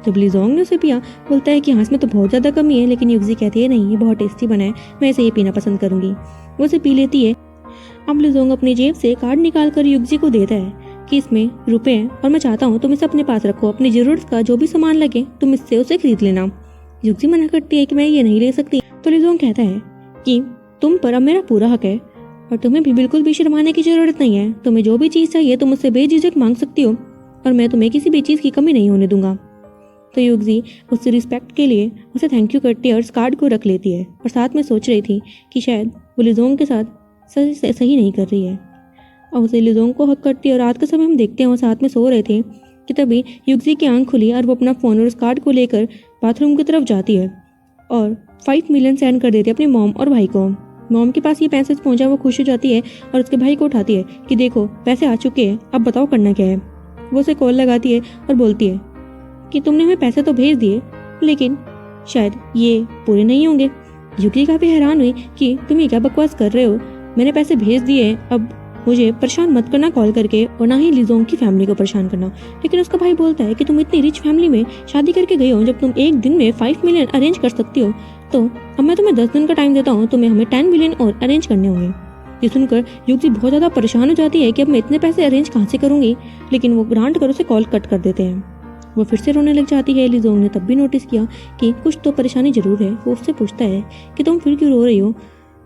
जब लिजोंग ने उसे पिया बोलता है कि हाँ इसमें तो बहुत ज़्यादा कमी है, लेकिन युक्सी कहती है नहीं ये बहुत टेस्टी बना है, मैं इसे ही पीना पसंद करूंगी। वो उसे पी लेती है। अब लिजोंग अपनी जेब से कार्ड निकाल कर युक्सी को देता है कि इसमें रुपए हैं और मैं चाहता हूँ तुम इसे अपने पास रखो, अपनी ज़रूरत का जो भी सामान लगे तुम इससे उसे खरीद लेना। युक्सी मना करती है कि मैं ये नहीं ले सकती। तो लिजोंग कहता है कि तुम पर अब मेरा पूरा हक है और तुम्हें भी बिल्कुल भी शर्माने की जरूरत नहीं है, तुम्हें जो भी चीज़ चाहिए तुम उससे बेझिझक मांग सकती हो और मैं तुम्हें किसी भी चीज़ की कमी नहीं होने दूंगा। तो युक्सी उससे रिस्पेक्ट के लिए उसे थैंक यू करती है और उस कार्ड को रख लेती है और साथ में सोच रही थी कि शायद वो लिजोंग के साथ सही नहीं कर रही है और उसे लिजोंग को हक करती है। और रात का समय हम देखते हैं वो साथ में सो रहे थे कि तभी युक्सी की आंख खुली और वो अपना फ़ोन और उस कार्ड को लेकर बाथरूम की तरफ जाती है और 5 मिलियन सेंड कर देती है अपनी मॉम और भाई को। मॉम के पास ये पैसे पहुंचा, वो खुश हो जाती है और उसके भाई को उठाती है कि देखो पैसे आ चुके हैं, अब बताओ करना क्या है। वो उसे कॉल लगाती है और बोलती है कि तुमने हमें पैसे तो भेज दिए लेकिन शायद ये पूरे नहीं होंगे। युक्सी काफ़ी हैरान हुई कि तुम ये क्या बकवास कर रहे हो, मैंने पैसे भेज दिए, अब मुझे परेशान मत करना कॉल करके, और ना ही लीजोंग की फैमिली को परेशान करना। लेकिन उसका भाई बोलता है कि तुम इतनी रिच फैमिली में शादी करके गई हो, जब तुम एक दिन में 5 मिलियन अरेंज कर सकती हो, तो अब मैं तुम्हें 10 दिन का टाइम देता हूँ, तुम्हें हमें 10 मिलियन और अरेंज करने होंगे। ये सुनकर युक्ति बहुत ज़्यादा परेशान हो जाती है कि अब मैं इतने पैसे अरेंज कहाँ से करूँगी, लेकिन वो ग्रांट कर उसे कॉल कट कर देते हैं। वो फिर से रोने लग जाती है। लीजोंग ने तब भी नोटिस किया कि कुछ तो परेशानी जरूर है। वो उससे पूछता है कि तुम फिर क्यों रो रही हो,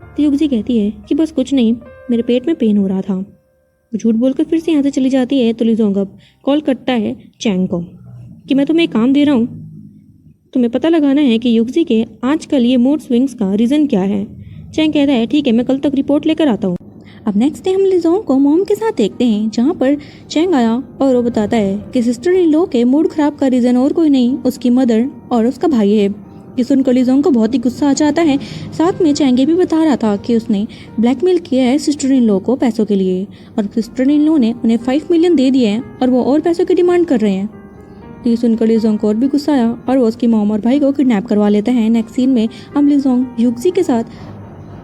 तो युक्ति कहती है कि बस कुछ नहीं, मेरे पेट में पेन हो रहा था। वो झूठ बोलकर फिर से यहाँ से चली जाती है। तो लीजोंग अब कॉल करता है चैंग को कि मैं तुम्हें एक काम दे रहा हूँ, तुम्हें पता लगाना है कि युक्ति के आजकल ये मूड स्विंग्स का रीज़न क्या है। चैंग कहता है ठीक है, मैं कल तक रिपोर्ट लेकर आता हूँ। अब नेक्स्ट डे हम लीजोंग को मॉम के साथ देखते हैं, जहाँ पर चैंग आया और वो बताता है कि सिस्टर इन लॉ के मूड खराब का रीज़न और कोई नहीं, उसकी मदर और उसका भाई है। ये सुनकर लीजोंग को बहुत ही गुस्सा आ जाता है। साथ में चैंग ये भी बता रहा था कि उसने ब्लैकमेल किया है सिस्टर इन लॉ को पैसों के लिए, और सिस्टर इन लॉ ने उन्हें 5 मिलियन दे दिए हैं और वो और पैसों की डिमांड कर रहे हैं। ये सुनकर लीजोंग को और भी गुस्सा आया और वो उसकी मॉम और भाई को किडनैप करवा लेता है। नेक्स्ट सीन में हम लीजोंग युक्ति के साथ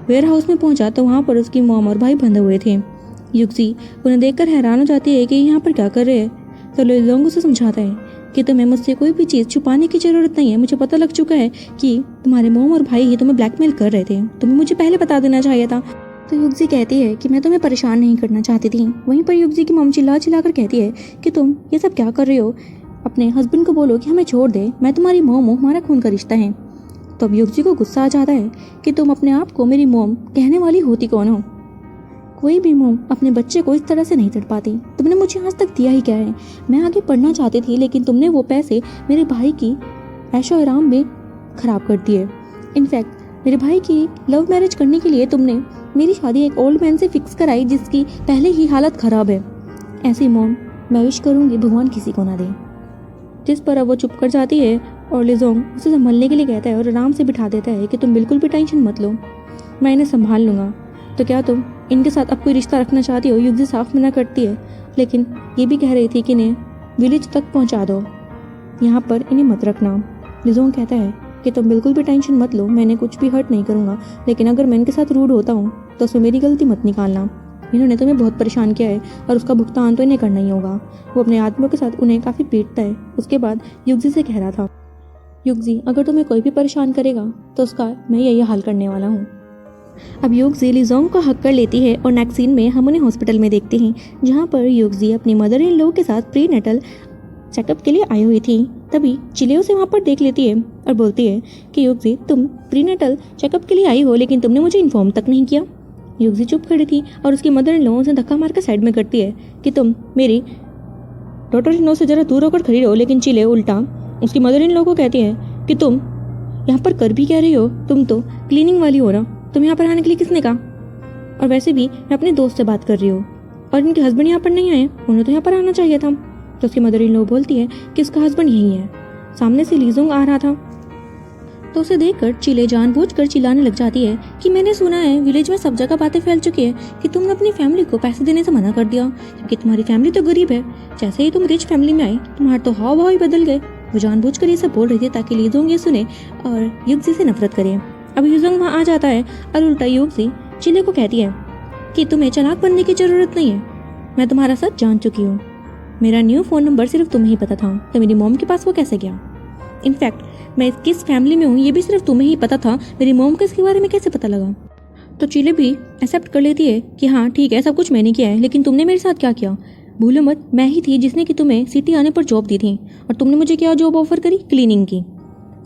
वेयर हाउस में पहुंचा तो वहाँ पर उसकी मॉम और भाई बंधे हुए थे। युक्ति उन्हें देखकर हैरान हो जाती है कि यहाँ पर क्या कर रहे हैं। तो लीजोंग उसे समझाता है कि तुम्हें मुझसे कोई भी चीज़ छुपाने की ज़रूरत नहीं है, मुझे पता लग चुका है कि तुम्हारे मॉम और भाई ही तुम्हें ब्लैकमेल कर रहे थे, तुम्हें मुझे पहले बता देना चाहिए था। तो युक्ति कहती है कि मैं तुम्हें परेशान नहीं करना चाहती थी। वहीं पर युक्ति की मॉम चिल्ला कर कहती है कि तुम ये सब क्या कर रहे हो, अपने हस्बैंड को बोलो कि हमें छोड़ दे, मैं तुम्हारी मॉम हूँ, हमारा खून का रिश्ता है। तो अब युक्ति को गुस्सा आ जाता है कि तुम अपने आप को मेरी मॉम कहने वाली होती कौन हो। कोई भी मॉम अपने बच्चे को इस तरह से नहीं तड़ पाती। तुमने मुझे आज तक दिया ही क्या है। मैं आगे पढ़ना चाहती थी, लेकिन तुमने वो पैसे मेरे भाई की ऐशो आराम में खराब कर दिए। इनफैक्ट मेरे भाई की लव मैरिज करने के लिए तुमने मेरी शादी एक ओल्ड मैन से फिक्स कराई जिसकी पहले ही हालत खराब है। ऐसी मॉम मैं विश करूँगी भगवान किसी को ना दे। जिस पर अब वो चुप कर जाती है और लीजोंग उसे संभालने के लिए कहता है और आराम से बिठा देता है कि तुम बिल्कुल भी टेंशन मत लो, मैं इन्हें संभाल लूँगा। तो क्या तुम इनके साथ अब कोई रिश्ता रखना चाहती हो। युक्ति साफ मना करती है, लेकिन ये भी कह रही थी कि इन्हें विलेज तक पहुंचा दो, यहाँ पर इन्हें मत रखना। लीजोंग कहता है कि तुम बिल्कुल भी टेंशन मत लो, मैं इन्हें कुछ भी हर्ट नहीं करूँगा, लेकिन अगर मैं इनके साथ रूड होता हूँ तो उसमें मेरी गलती मत निकालना। इन्होंने तुम्हें बहुत परेशान किया है और उसका भुगतान तो इन्हें करना ही होगा। वो अपने आदमियों के साथ उन्हें काफ़ी पीटता है। उसके बाद युक्ति से कह रहा था, युक्ति अगर तुम्हें कोई भी परेशान करेगा तो उसका मैं यही हाल करने वाला हूँ। अब युक्ति लीजोंग को हक कर लेती है और नेक्स्ट सीन में हम उन्हें हॉस्पिटल में देखते हैं, जहाँ पर युक्ति अपनी मदर इन लॉ के साथ प्रीनेटल चेकअप के लिए आई हुई थी। तभी चिले उसे वहाँ पर देख लेती है और बोलती है कि युक्ति तुम प्रीनेटल चेकअप के लिए आई हो, लेकिन तुमने मुझे इन्फॉर्म तक नहीं किया। युक्ति चुप खड़ी थी और उसकी मदर इन लॉ उसे धक्का मारकर साइड में करती है कि तुम मेरी डॉटर इन लॉ से जरा दूर होकर खड़ी रहो। लेकिन चिले उल्टा उसकी मदर इन लॉ को कहती है कि तुम यहाँ पर कर भी क्या रही हो, तुम तो क्लीनिंग वाली हो ना, तुम यहाँ पर आने के लिए किसने कहा, और वैसे भी मैं अपने दोस्त से बात कर रही हूँ और इनके हस्बैंड यहाँ पर नहीं आए, उन्हें तो यहाँ पर आना चाहिए था। तो उसकी मदर इन लॉ बोलती है कि उसका हस्बैंड यही है। सामने से लीजोंग आ रहा था तो उसे देखकर चिले जानबूझकर चिल्लाने लग जाती है कि मैंने सुना है विलेज में सब जगह बातें फैल चुकी है कि तुमने अपनी फैमिली को पैसे देने से मना कर दिया, क्योंकि तुम्हारी फैमिली तो गरीब है। जैसे ही तुम रिच फैमिली में आई तुम्हारे तो हाव भाव ही बदल गए। वो जानबूझकर ये सब बोल रही थी ताकि लीजोंग ये सुने और युक्ति से नफरत करे। अब लीजोंग वहाँ आ जाता है और उल्टा युक्ति चिले को कहती है कि तुम्हें चालाक बनने की जरूरत नहीं है, मैं तुम्हारा सच जान चुकी हूँ। मेरा न्यू फ़ोन नंबर सिर्फ तुम्हें ही पता था, तो मेरी मॉम के पास वो कैसे गया। इनफैक्ट मैं किस फैमिली में हूँ ये भी सिर्फ तुम्हें ही पता था, मेरी मॉम को इसके बारे में कैसे पता लगा। तो चिले भी एक्सेप्ट कर लेती है कि हाँ ठीक है, सब कुछ मैंने किया है, लेकिन तुमने मेरे साथ क्या किया। भूलो मत, मैं ही थी जिसने कि तुम्हें सिटी आने पर जॉब दी थी, और तुमने मुझे क्या जॉब ऑफर करी, क्लीनिंग की।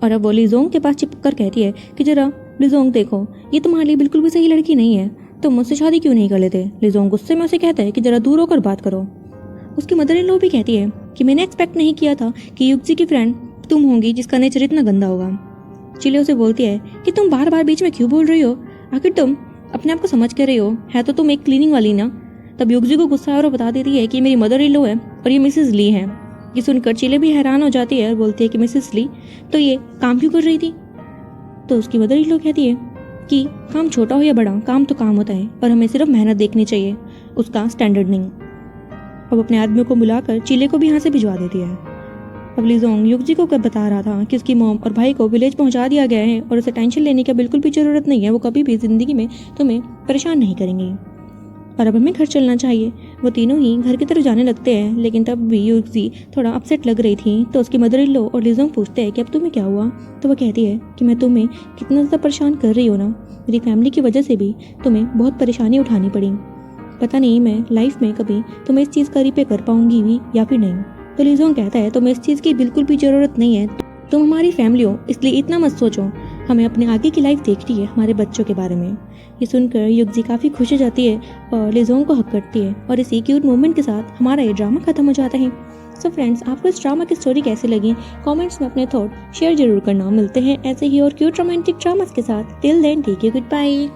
और अब वो लीजोंग के पास चिपक कर कहती है कि जरा लीजोंग देखो, ये तुम्हारे लिए बिल्कुल भी सही लड़की नहीं है, तुम मुझसे शादी क्यों नहीं कर लेते। लीजोंग गुस्से में उसे कहता है कि जरा दूर होकर बात करो। उसकी मदर इन लॉ भी कहती है कि मैंने एक्सपेक्ट नहीं किया था कि युक्ति की फ्रेंड तुम होंगी जिसका नेचर इतना गंदा होगा। चिले उसे बोलती है कि तुम बार बार बीच में क्यों बोल रही हो, आखिर तुम अपने आप को समझ कर रही हो, है तो तुम एक क्लीनिंग वाली ना। तब युक्ति को गुस्सा और बता देती है कि मेरी मदर इन लॉ है और ये मिसेस ली है। ये सुनकर चिले भी हैरान हो जाती है और बोलती है कि मिसेस ली तो ये काम क्यों कर रही थी। तो उसकी मदर इन लॉ कहती है कि काम छोटा हो या बड़ा, काम तो काम होता है और हमें सिर्फ मेहनत देखनी चाहिए, उसका स्टैंडर्ड नहीं। अब अपने आदमियों को बुलाकर चिले को भी यहाँ से भिजवा देती है। अब लीजोंग युक्ति को कब बता रहा था कि उसकी मॉम और भाई को विलेज पहुंचा दिया गया है और उसे टेंशन लेने की बिल्कुल भी ज़रूरत नहीं है, वो कभी भी ज़िंदगी में तुम्हें परेशान नहीं करेंगी। और अब हमें घर चलना चाहिए। वो तीनों ही घर की तरफ जाने लगते हैं, लेकिन तब भी युक्सी थोड़ा अपसेट लग रही थी। तो उसकी मदर इन लॉ और लिजोंग पूछते हैं कि अब तुम्हें क्या हुआ। तो वो कहती है कि मैं तुम्हें कितना ज़्यादा परेशान कर रही हूँ ना, मेरी फैमिली की वजह से भी तुम्हें बहुत परेशानी उठानी पड़ी। पता नहीं मैं लाइफ में कभी तुम्हें इस चीज़ का रिपे कर पाऊंगी भी या फिर नहीं। तो लिजोंग कहता है तुम्हें इस चीज़ की बिल्कुल भी ज़रूरत नहीं है, तुम हमारी फैमिली हो, इसलिए इतना मत सोचो। हमें अपने आगे की लाइफ देखनी है, हमारे बच्चों के बारे में। ये सुनकर युक्सी काफ़ी खुश हो जाती है और लिजोंग को हक करती है, और इसी क्यूट मोमेंट के साथ हमारा ये ड्रामा खत्म हो जाता है। सो फ्रेंड्स, आपको इस ड्रामा की स्टोरी कैसी लगी, कमेंट्स में अपने थॉट शेयर जरूर करना। मिलते हैं ऐसे ही और क्यूट रोमांटिक ड्रामास के साथ। Till then take you, good bye.